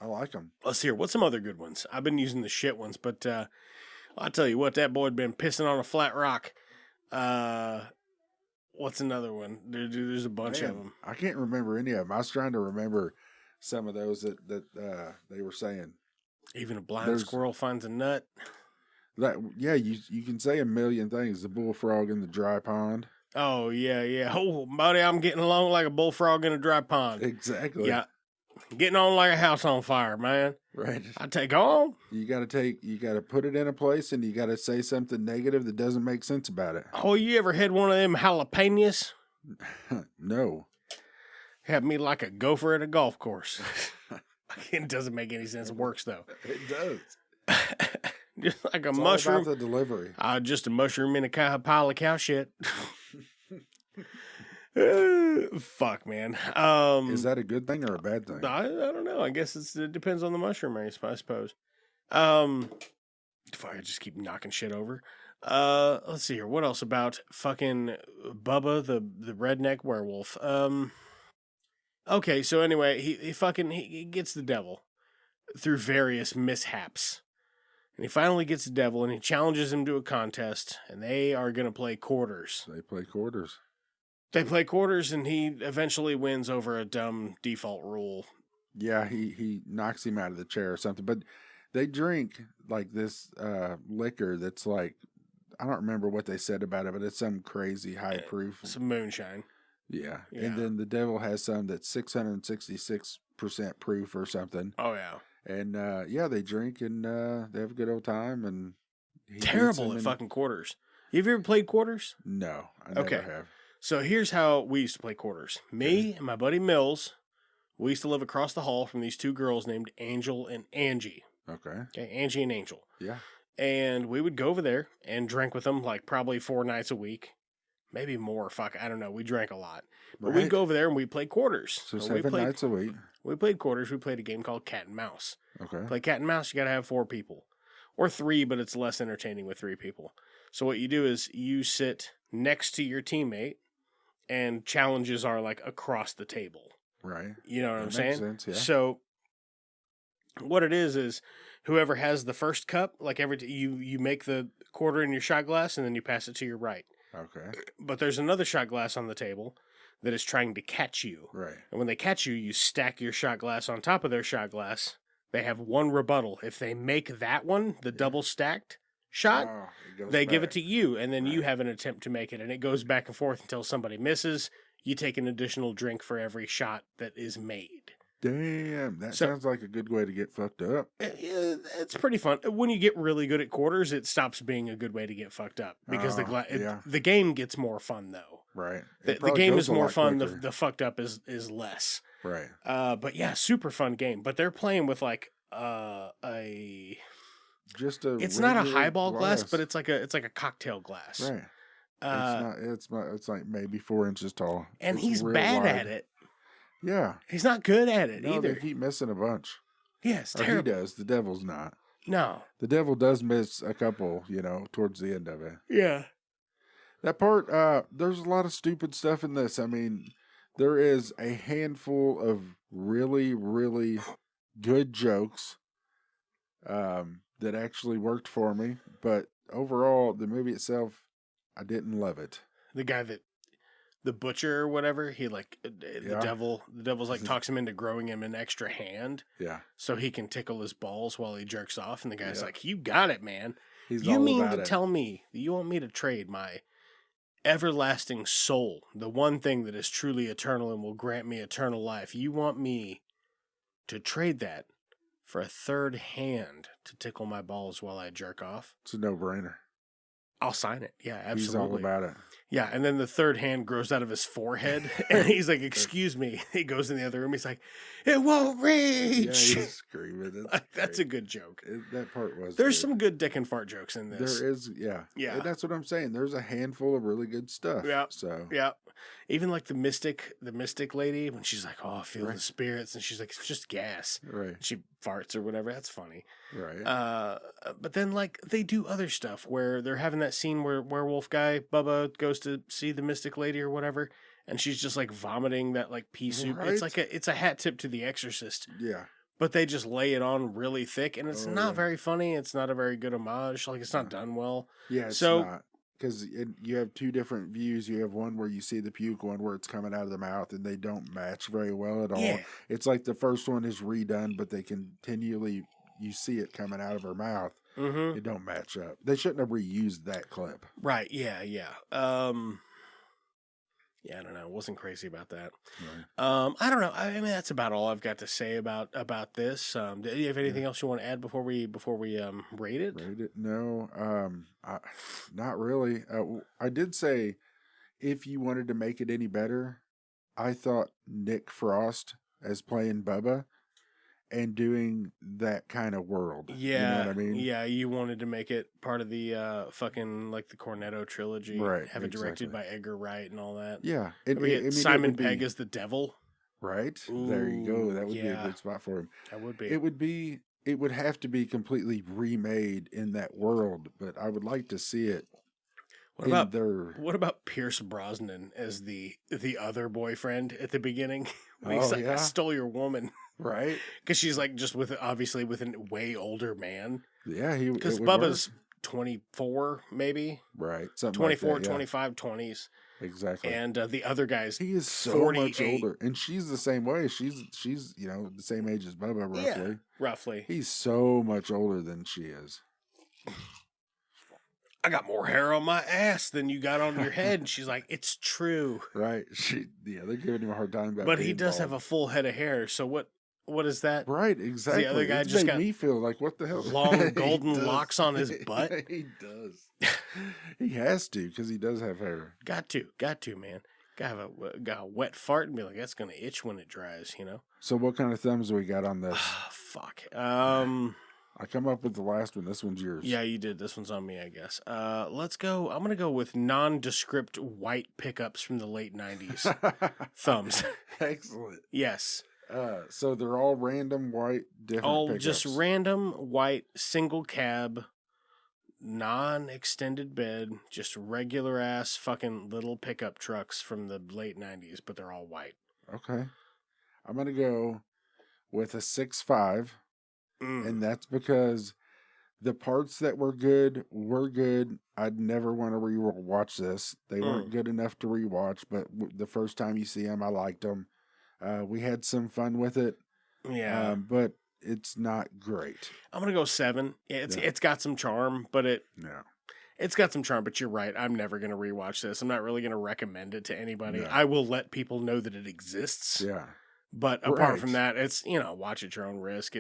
I like them. Let's hear. What's some other good ones? I've been using the shit ones, but I'll tell you what, that boy had been pissing on a flat rock. What's another one? There's a bunch of them. I can't remember any of them. I was trying to remember some of those that they were saying. Even a blind squirrel finds a nut. You can say a million things. The bullfrog in the dry pond. Oh, yeah. Oh, buddy, I'm getting along like a bullfrog in a dry pond. Exactly. Yeah. Getting on like a house on fire, man. Right. I take on. You got to put it in a place, and you got to say something negative that doesn't make sense about it. Oh, you ever had one of them jalapenos? No. Had me like a gopher at a golf course. It doesn't make any sense. It works, though. It does. Just like a It's mushroom. all about the delivery. Just a mushroom in a pile of cow shit. Fuck, man. Is that a good thing or a bad thing? I don't know. I guess it depends on the mushroom, I suppose. If I just keep knocking shit over. Let's see here. What else about fucking Bubba, the redneck werewolf? Okay, so anyway, he gets the devil through various mishaps. And he finally gets the devil, and he challenges him to a contest, and they are going to play quarters. They play quarters. They play quarters, and he eventually wins over a dumb default rule. Yeah, he knocks him out of the chair or something. But they drink like this liquor that's like, I don't remember what they said about it, but it's some crazy high proof. Some moonshine. Yeah. And then the devil has some that's 666% proof or something. Oh, yeah. And they drink and they have a good old time. And terrible at fucking quarters. Have you ever played quarters? No, I never have. So here's how we used to play quarters. Me and my buddy Mills, we used to live across the hall from these two girls named Angel and Angie. Okay, Angie and Angel. Yeah. And we would go over there and drink with them like probably 4 nights a week. Maybe more. Fuck, I don't know. We drank a lot. But we'd go over there and we'd play quarters. So 7 nights a week. We played quarters. We played a game called Cat and Mouse. Okay. Play Cat and Mouse, you got to have 4 people. Or 3, but it's less entertaining with 3 people. So what you do is you sit next to your teammate, and challenges are like across the table. Right. You know what I'm saying? Makes sense, yeah. So what it is whoever has the first cup, like you make the quarter in your shot glass and then you pass it to your right. Okay. But there's another shot glass on the table that is trying to catch you. Right. And when they catch you, you stack your shot glass on top of their shot glass. They have 1 rebuttal. If they make that one, the double stacked shot, they give it to you, and then you have an attempt to make it, and it goes back and forth until somebody misses. You take an additional drink for every shot that is made. Damn, that sounds like a good way to get fucked up. It's pretty fun. When you get really good at quarters, it stops being a good way to get fucked up because the game gets more fun though. Right. The game is more fun. The fucked up is less. Right. But yeah, super fun game. But they're playing with like it's not a highball glass, but it's like a cocktail glass. Right. It's like maybe 4 inches tall. And it's he's bad wide. at it. Yeah. He's not good at it either. They keep missing a bunch. Yeah, it's terrible. He does. The devil's not. No. The devil does miss a couple, towards the end of it. Yeah. That part, there's a lot of stupid stuff in this. I mean, there is a handful of really, really good jokes that actually worked for me. But overall, the movie itself, I didn't love it. The guy the butcher or whatever, he the devil's like talks him into growing him an extra hand. Yeah. So he can tickle his balls while he jerks off. And the guy's like, you got it, man. You mean to tell me that you want me to trade my everlasting soul, the one thing that is truly eternal and will grant me eternal life? You want me to trade that for a third hand to tickle my balls while I jerk off? It's a no-brainer. I'll sign it. Yeah, absolutely. He's all about it. Yeah, and then the third hand grows out of his forehead, and he's like, excuse me. He goes in the other room. He's like, it won't reach. Yeah, he's screaming. That's a good joke. That part was There's some good dick and fart jokes in this. There is, yeah. Yeah. And that's what I'm saying. There's a handful of really good stuff. Yeah. So. Yeah. Even like the mystic lady, when she's like, oh, I feel the spirits, and she's like, it's just gas. Right. She farts or whatever. That's funny. Right. But then like they do other stuff where they're having that scene where werewolf guy, Bubba, goes to see the mystic lady or whatever, and she's just like vomiting that like pea soup. Right. It's a hat tip to The Exorcist. Yeah. but they just lay it on really thick, and it's not very funny. It's not a very good homage. Like, it's not done well. Yeah, it's not. Because you have two different views. You have one where you see the puke, one where it's coming out of the mouth, and they don't match very well at all. Yeah. It's like the first one is redone, but they continually, you see it coming out of her mouth. Mm-hmm. It don't match up. They shouldn't have reused that clip. Right, yeah. Yeah, I don't know. Wasn't crazy about that. Right. I don't know. I mean, that's about all I've got to say about this. Do you have anything else you want to add before we rate it? Rate it? No, not really. I did say if you wanted to make it any better, I thought Nick Frost as playing Bubba and doing that kind of world. Yeah, you know what I mean? Yeah, you wanted to make it part of the fucking like the Cornetto trilogy, right? Have it directed by Edgar Wright and all that. Yeah, Simon Pegg as the devil. Right. Ooh, there you go. That would be a good spot for him. That would be. It would have to be completely remade in that world, but I would like to see it. What about Pierce Brosnan as the other boyfriend at the beginning? He's like, I stole your woman. Right. Because she's like just with a way older man. Yeah. Because Bubba's 24, maybe. Right. Something 24, like that, 25, 20s. Exactly. And the other guy's he is so 48. much older. And she's the same way. She's the same age as Bubba, roughly. Yeah, roughly. He's so much older than she is. I got more hair on my ass than you got on your head. And she's like, it's true. Right. They're giving him a hard time about But he does bald. have a full head of hair. So what is that? Right, exactly. The other guy it's just made got me feel like, what the hell? Long golden locks on his butt. He does. He has to, because he does have hair. Got to, man. Got a wet fart and be like, that's gonna itch when it dries, you know. So what kind of thumbs we got on this? Fuck. I come up with the last one. This one's yours. Yeah, you did. This one's on me, I guess. Let's go. I'm gonna go with nondescript white pickups from the late 90s. Thumbs. Excellent. Yes. So they're all random white different all pickups. Just random white single cab, non-extended bed, just regular ass fucking little pickup trucks from the late 90s, but they're all white. Okay. I'm gonna go with a 6.5. And that's because the parts that were good. I'd never want to rewatch this. They weren't good enough to rewatch, but the first time you see them, I liked them. We had some fun with it. Yeah. But it's not great. I'm going to go 7. It's got some charm, but it's got some charm, but you're right. I'm never going to rewatch this. I'm not really going to recommend it to anybody. No. I will let people know that it exists. Yeah. But apart from that, it's, watch at your own risk.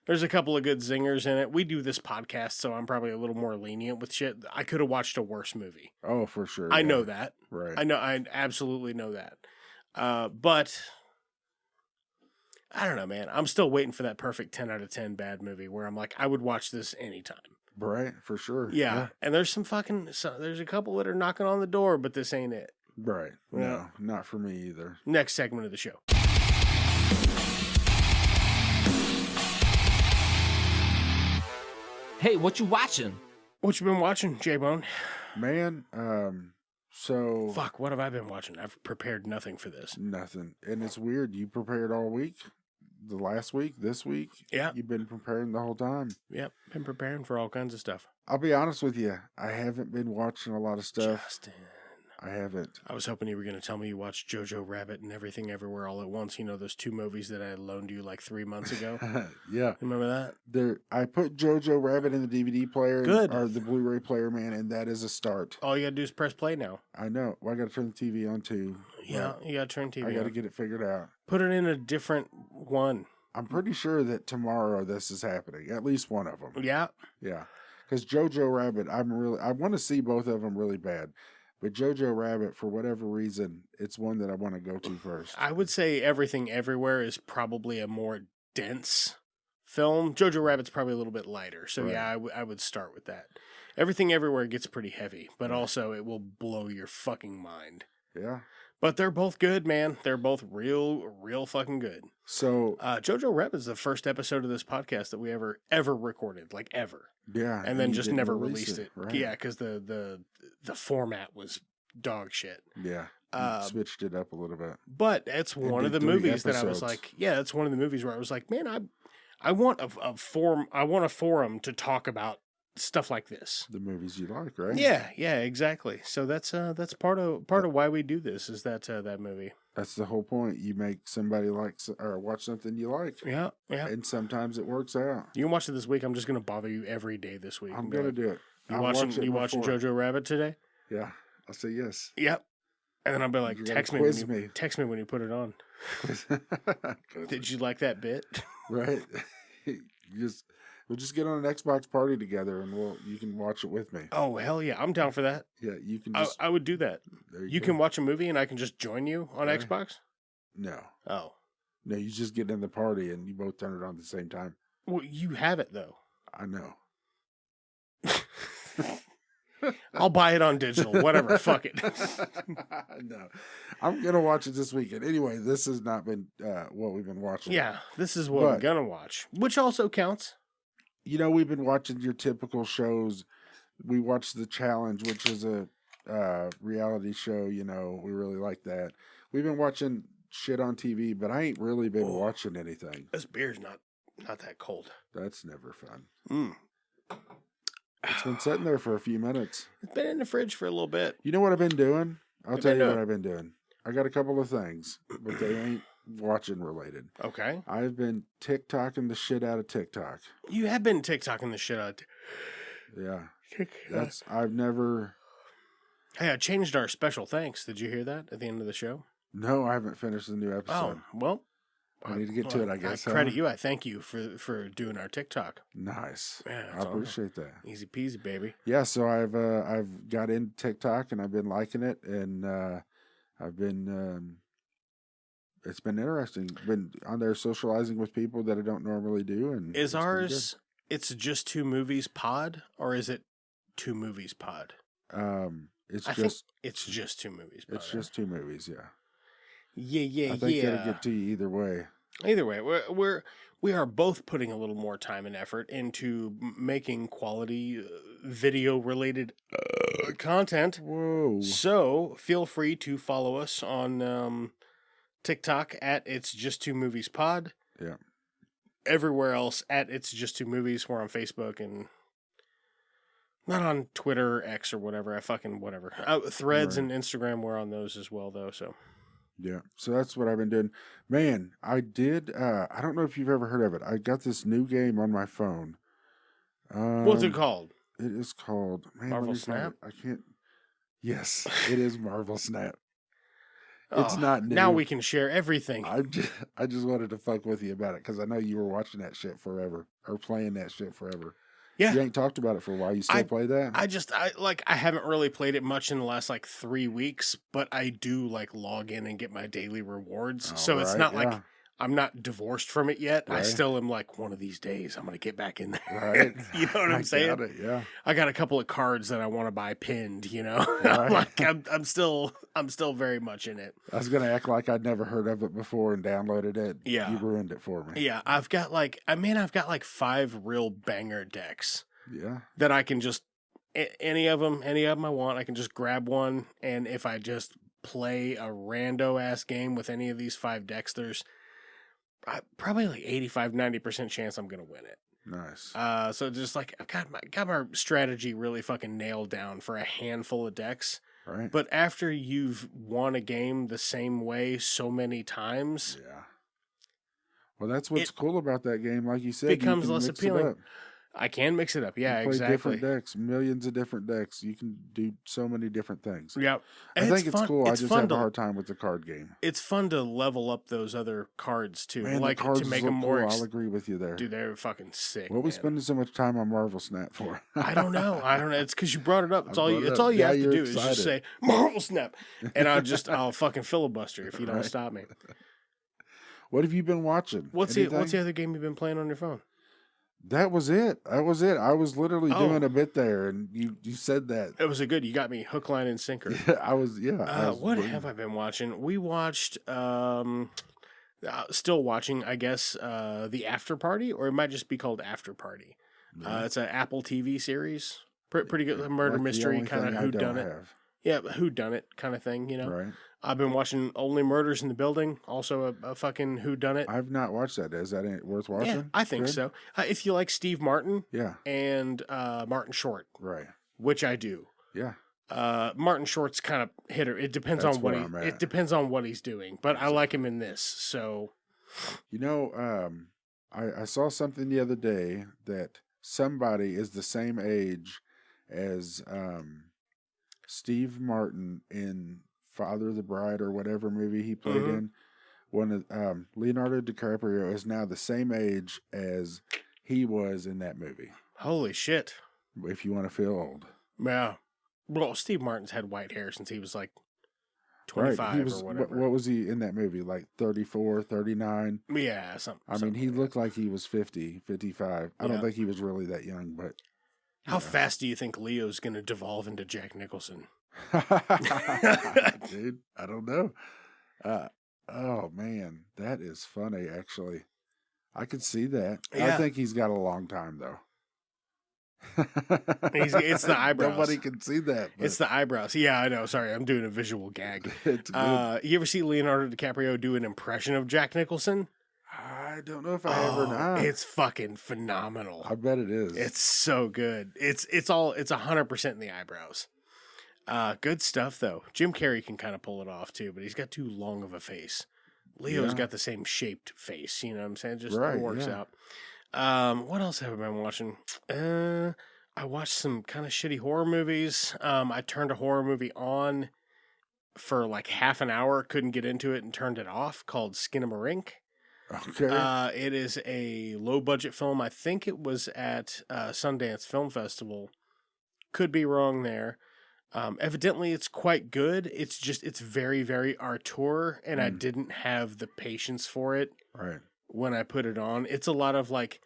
There's a couple of good zingers in it. We do this podcast, so I'm probably a little more lenient with shit. I could have watched a worse movie. Oh, for sure. I know that. Right. I absolutely know that. But I don't know, man. I'm still waiting for that perfect 10 out of 10 bad movie where I'm like, I would watch this anytime. Right, for sure. Yeah. And there's there's a couple that are knocking on the door, but this ain't it. Right. Yeah. No, not for me either. Next segment of the show. Hey, what you watching? What you been watching, J-Bone? Man, so... Fuck, what have I been watching? I've prepared nothing for this. Nothing. And it's weird. You prepared all week? The last week? This week? Yeah. You've been preparing the whole time? Yep, been preparing for all kinds of stuff. I'll be honest with you. I haven't been watching a lot of stuff. Justin. I haven't. I was hoping you were going to tell me you watched Jojo Rabbit and Everything Everywhere All at Once. You know, those 2 movies that I loaned you like 3 months ago? Yeah. Remember that? I put Jojo Rabbit in the DVD player. Good. Or the Blu-ray player, man, and that is a start. All you got to do is press play now. I know. Well, I got to turn the TV on, too. Yeah, you got to turn TV on. I got to get it figured out. Put it in a different one. I'm pretty sure that tomorrow this is happening. At least one of them. Yeah. Yeah. Because Jojo Rabbit, I want to see both of them really bad. But Jojo Rabbit, for whatever reason, it's one that I want to go to first. I would say Everything Everywhere is probably a more dense film. Jojo Rabbit's probably a little bit lighter. So right. yeah, I would start with that. Everything Everywhere gets pretty heavy, but also it will blow your fucking mind. Yeah. But they're both good, man. They're both real fucking good. So Jojo Rabbit's the first episode of this podcast that we ever recorded, like ever. Yeah. And then just never released it. Right. Yeah, because the format was dog shit. Yeah. Switched it up a little bit. But it's one of the movies that I was like, yeah, that's one of the movies where I was like, man, I want a forum. I want a forum to talk about stuff like this. The movies you like, right? Yeah, exactly. So that's part of why we do this is that movie. That's the whole point. You make somebody or watch something you like. Yeah. And sometimes it works out. You can watch it this week. I'm just gonna bother you every day this week. I'm gonna do it. You watching Jojo Rabbit today? Yeah, I'll say yes. Yep. And then I'll be like, text me when you put it on. Did you like that bit? Right. We'll just get on an Xbox party together, and you can watch it with me. Oh hell yeah, I'm down for that. Yeah, you can. I would do that. You can watch a movie, and I can just join you on right. Xbox. No. Oh. No, you just get in the party, and you both turn it on at the same time. Well, you have it though. I know. I'll buy it on digital. Whatever. Fuck it. No, I'm gonna watch it this weekend. Anyway, this has not been what we've been watching. Yeah, this is what we're gonna watch, which also counts. You know, we've been watching your typical shows. We watched The Challenge, which is a reality show. You know, we really like that. We've been watching shit on TV, but I ain't really been watching anything. This beer's not that cold. That's never fun. Mm. It's been sitting there for a few minutes. It's been in the fridge for a little bit. You know what I've been doing? I'll tell you what I've been doing. I got a couple of things, but they ain't watching related. Okay. I've been TikToking the shit out of TikTok. You have been TikToking the shit out of Yeah. I've never... Hey, I changed our special thanks. Did you hear that at the end of the show? No, I haven't finished the new episode. Oh, well... I need to get to it, I guess. I credit you. I thank you for doing our TikTok. Nice. Yeah, I appreciate that. Easy peasy, baby. Yeah, so I've got into TikTok and I've been liking it, and I've been it's been interesting. Been on there socializing with people that I don't normally do. And is ours? It's just two movies pod, or is it two movies pod? It's I think it's just two movies. Pod, it's just two movies. Yeah. Yeah. I think it'll get to you either way. Either way, we are both putting a little more time and effort into making quality video related content. Whoa! So feel free to follow us on TikTok at It's Just Two Movies Pod. Yeah. Everywhere else at It's Just Two Movies. We're on Facebook and not on Twitter, X, or whatever. Whatever. Threads and Instagram. We're on those as well, though. So. Yeah, so that's what I've been doing. Man, I did, I don't know if you've ever heard of it. I got this new game on my phone. What's it called? It is called... Marvel Snap? I can't... Yes, it is Marvel Snap. It's not new. Now we can share everything. I just wanted to fuck with you about it, because I know you were watching that shit forever, or playing that shit forever. Yeah. You ain't talked about it for a while. You still play that? I haven't really played it much in the last 3 weeks, but I do log in and get my daily rewards. So it's not like I'm not divorced from it yet. Right. I still am one of these days I'm going to get back in there. Right. You know what I'm saying? Got it, yeah. I got a couple of cards that I want to buy pinned, Right. I'm still very much in it. I was going to act like I'd never heard of it before and downloaded it. Yeah. You ruined it for me. Yeah. I've got 5 real banger decks. Yeah. That I can just, any of them I want, I can just grab one. And if I just play a rando ass game with any of these 5 decks, there's probably 85-90% chance I'm going to win it. Nice. So just I've got my strategy really fucking nailed down for a handful of decks. Right. But after you've won a game the same way so many times. Yeah. Well, that's what's cool about that game. Like you said, becomes less appealing. I can mix it up. Yeah, you play exactly. Different decks, millions of different decks. You can do so many different things. Yeah. I think it's cool. I just have a hard time with the card game. It's fun to level up those other cards too. Man, the cards to make them more. Cool. I'll agree with you there. Dude, they're fucking sick. What are we spending so much time on Marvel Snap for? I don't know. It's because you brought it up. It's all you have to do is just say Marvel Snap, and I'll fucking filibuster if you don't stop me. What have you been watching? What's the other game you've been playing on your phone? That was it. I was literally doing a bit there, and you said that. It was good. You got me hook, line, and sinker. What have I been watching? We watched, still watching, I guess, The After Party, or it might just be called After Party. It's an Apple TV series. Pretty good murder mystery, kind of whodunit. Yeah, who done it kind of thing, you know. Right. I've been watching Only Murders in the Building, also a fucking who done it. I've not watched that. Is that worth watching? Yeah, I think Good? so. If you like Steve Martin, Yeah. and Martin Short, Right. which I do. Yeah. Martin Short's kind of hitter. It depends That's on what where I'm at. it depends on what he's doing, but I like him in this. So, You know, I saw something the other day that somebody is the same age as Steve Martin in Father of the Bride or whatever movie he played in. One of Leonardo DiCaprio is now the same age as he was in that movie. holy shit! If you want to feel old, Yeah. Well, Steve Martin's had white hair since he was like 25 right? He was, or whatever. what was he in that movie? Like 34, 39? Yeah, something. I mean, he looked like he was 50, 55. I don't think he was really that young, but how fast do you think Leo's going to devolve into Jack Nicholson? dude, I don't know. Oh man, that is funny. Actually, I could see that. Yeah. I think he's got a long time though. It's the eyebrows. Nobody can see that. But It's the eyebrows. Yeah, I know. Sorry, I'm doing a visual gag. it's good. You ever see Leonardo DiCaprio do an impression of Jack Nicholson? I don't know if I have or not. It's fucking phenomenal. I bet it is. It's so good. It's 100% in the eyebrows. Good stuff though. Jim Carrey can kind of pull it off too, but he's got too long of a face. Leo's got the same shaped face. You know what I'm saying? Just works out. What else have I been watching? I watched some kind of shitty horror movies. I turned a horror movie on for like half an hour, couldn't get into it, and turned it off. Called Skinamarink. Okay. It is a low budget film. I think it was at Sundance Film Festival. Could be wrong there. Evidently, it's quite good. It's very, very auteur, and I didn't have the patience for it. Right. When I put it on. It's a lot of like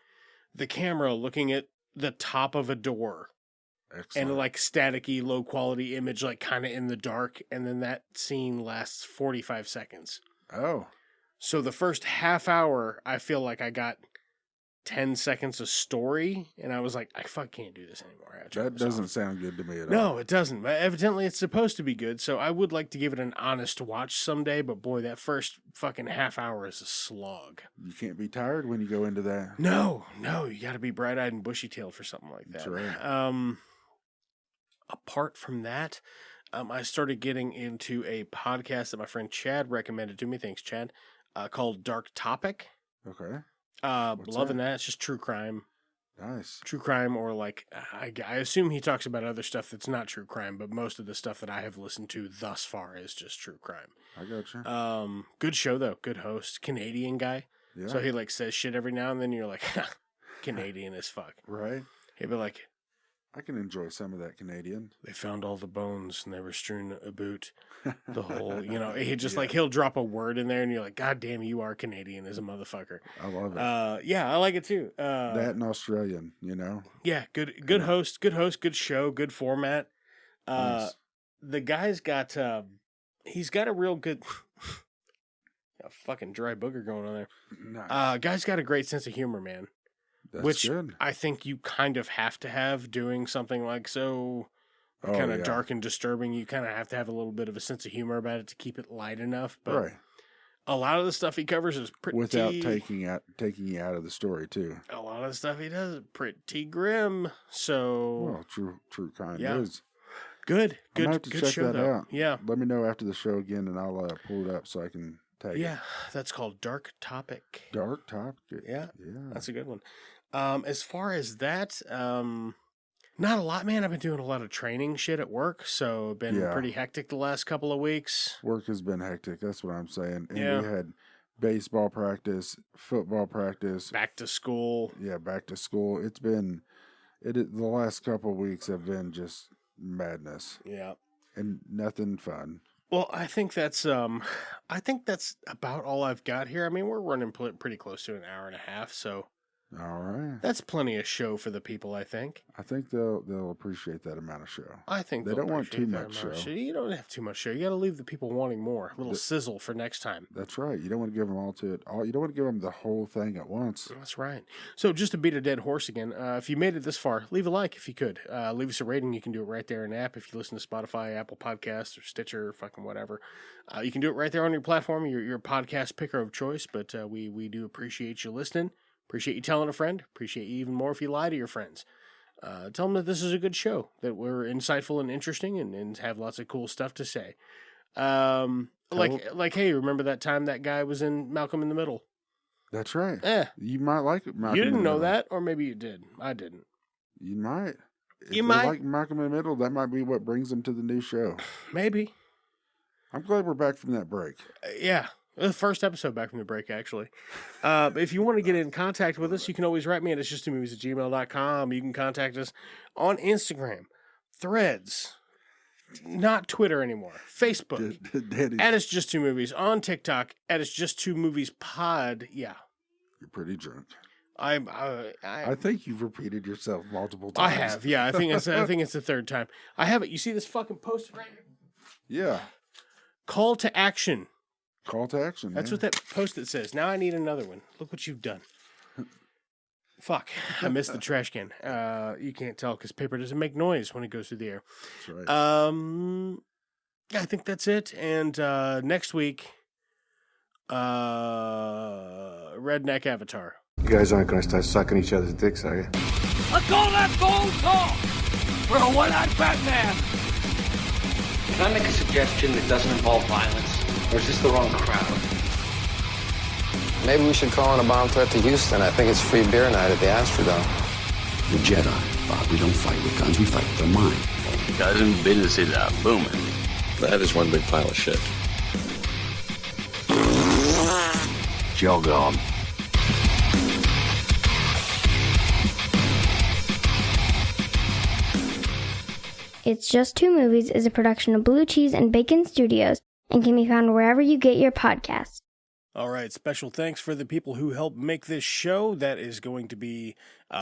the camera looking at the top of a door. Excellent. And like staticky, low quality image, like kind of in the dark. And then that scene lasts 45 seconds. Oh. So the first half hour, I feel like I got 10 seconds of story. And I was like, I can't do this anymore. That doesn't sound good to me at all. No, it doesn't. But evidently it's supposed to be good. So I would like to give it an honest watch someday. But boy, that first fucking half hour is a slog. You can't be tired when you go into that. No, you got to be bright-eyed and bushy-tailed for something like that. That's right. Apart from that, I started getting into a podcast that my friend Chad recommended to me. Thanks, Chad. Called Dark Topic. Okay. Loving that. It's just true crime. Nice. True crime, or like, I assume he talks about other stuff that's not true crime, but most of the stuff that I have listened to thus far is just true crime. I gotcha. Good show, though. Good host. Canadian guy. Yeah. So he like says shit every now and then. You're like, Canadian as fuck. Right. He'd be like, I can enjoy some of that Canadian. they found all the bones and they were strewn about the whole, he just like, he'll drop a word in there and you're like, God damn, you are Canadian as a motherfucker. I love it. Yeah, I like it too. That and Australian, Yeah, good host, good show, good format. Nice. The guy's got, he's got a real good, a fucking dry booger going on there. Nice. Guy's got a great sense of humor, man. That's Which good. I think you kind of have to have doing something like so kind of dark and disturbing. You kind of have to have a little bit of a sense of humor about it to keep it light enough. But Right. a lot of the stuff he covers is pretty... Without taking you out of the story, too. A lot of the stuff he does is pretty grim. So... Well, true kind Yeah. is. Good I'm gonna have to good check show, that though. out. Yeah. Let me know after the show again, and I'll pull it up so I can tag Yeah, it. that's called Dark Topic. Dark Topic. Yeah, Yeah. that's a good one. As far as that, not a lot, man. I've been doing a lot of training shit at work, so been pretty hectic the last couple of weeks. Work has been hectic. That's what I'm saying. And Yeah. we had baseball practice, football practice. Back to school. Yeah, back to school. It's been, the last couple of weeks have been just madness. Yeah. And nothing fun. Well, I think that's about all I've got here. I mean, we're running pretty close to an hour and a half, so All right. That's plenty of show for the people, I think. I think they'll appreciate that amount of show. I think they don't want too much show. You don't have too much show. You got to leave the people wanting more. A little sizzle for next time. That's right. You don't want to give them you don't want to give them the whole thing at once. That's right. So just to beat a dead horse again, if you made it this far, leave a like if you could. Leave us a rating. You can do it right there in the app if you listen to Spotify, Apple Podcasts, or Stitcher, or fucking whatever. You can do it right there on your platform, your podcast picker of choice. But we do appreciate you listening. Appreciate you telling a friend. Appreciate you even more if you lie to your friends. Tell them that this is a good show, that we're insightful and interesting and have lots of cool stuff to say. Hey, remember that time that guy was in Malcolm in the Middle? That's right. You might like Malcolm. You didn't know that, or maybe you did. I didn't. You might. If you might like Malcolm in the Middle. That might be what brings them to the new show. Maybe. I'm glad we're back from that break. Yeah. The first episode back from the break, actually. If you want to get in contact with us, you can always write me at itsjusttwomovies@gmail.com. You can contact us on Instagram, Threads, not Twitter anymore, Facebook, at It's Just Two Movies, on TikTok, at It's Just Two Movies Pod. Yeah. You're pretty drunk. I think you've repeated yourself multiple times. I have, yeah. I think it's the third time. I have it. You see this fucking poster right here? Yeah. Call to action. Call to action. That's what that post-it says. Now I need another one. Look what you've done. Fuck. I missed the trash can. You can't tell because paper doesn't make noise when it goes through the air. That's right. I think that's it. And next week, Redneck Avatar. You guys aren't going to start sucking each other's dicks, are you? Let's call that gold talk for a one-eyed Batman. Can I make a suggestion that doesn't involve violence? Or is this the wrong crowd? Maybe we should call in a bomb threat to Houston. I think it's free beer night at the Astrodome. The Jedi, Bob. We don't fight with guns, we fight with our mind. Cousin business is booming. That is one big pile of shit. Jog on. It's Just Two Movies is a production of Blue Cheese and Bacon Studios and can be found wherever you get your podcasts. All right, special thanks for the people who helped make this show. That is going to be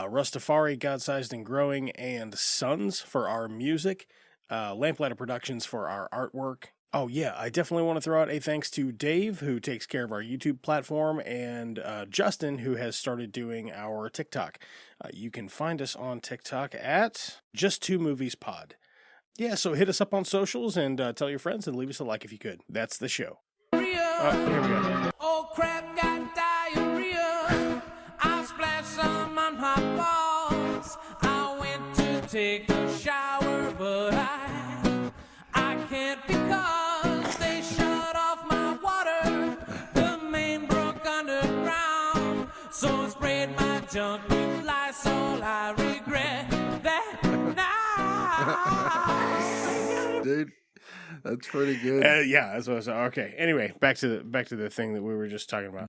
Russ Tafari, God-Sized and Growing, and Sons for our music, Lamplighter Productions for our artwork. Oh yeah, I definitely want to throw out a thanks to Dave, who takes care of our YouTube platform, and Justin, who has started doing our TikTok. You can find us on TikTok at Just Two Movies Pod. Yeah, so hit us up on socials and tell your friends and leave us a like if you could. That's the show. Here we go. Oh, crap, got diarrhea. I splashed some on my balls. I went to take a shower, but I can't because they shut off my water. The main broke underground, so I sprayed my junk with Lysol. I regret that now. Dude, that's pretty good. Yeah, that's what I was. Okay. Anyway, back to the thing that we were just talking about.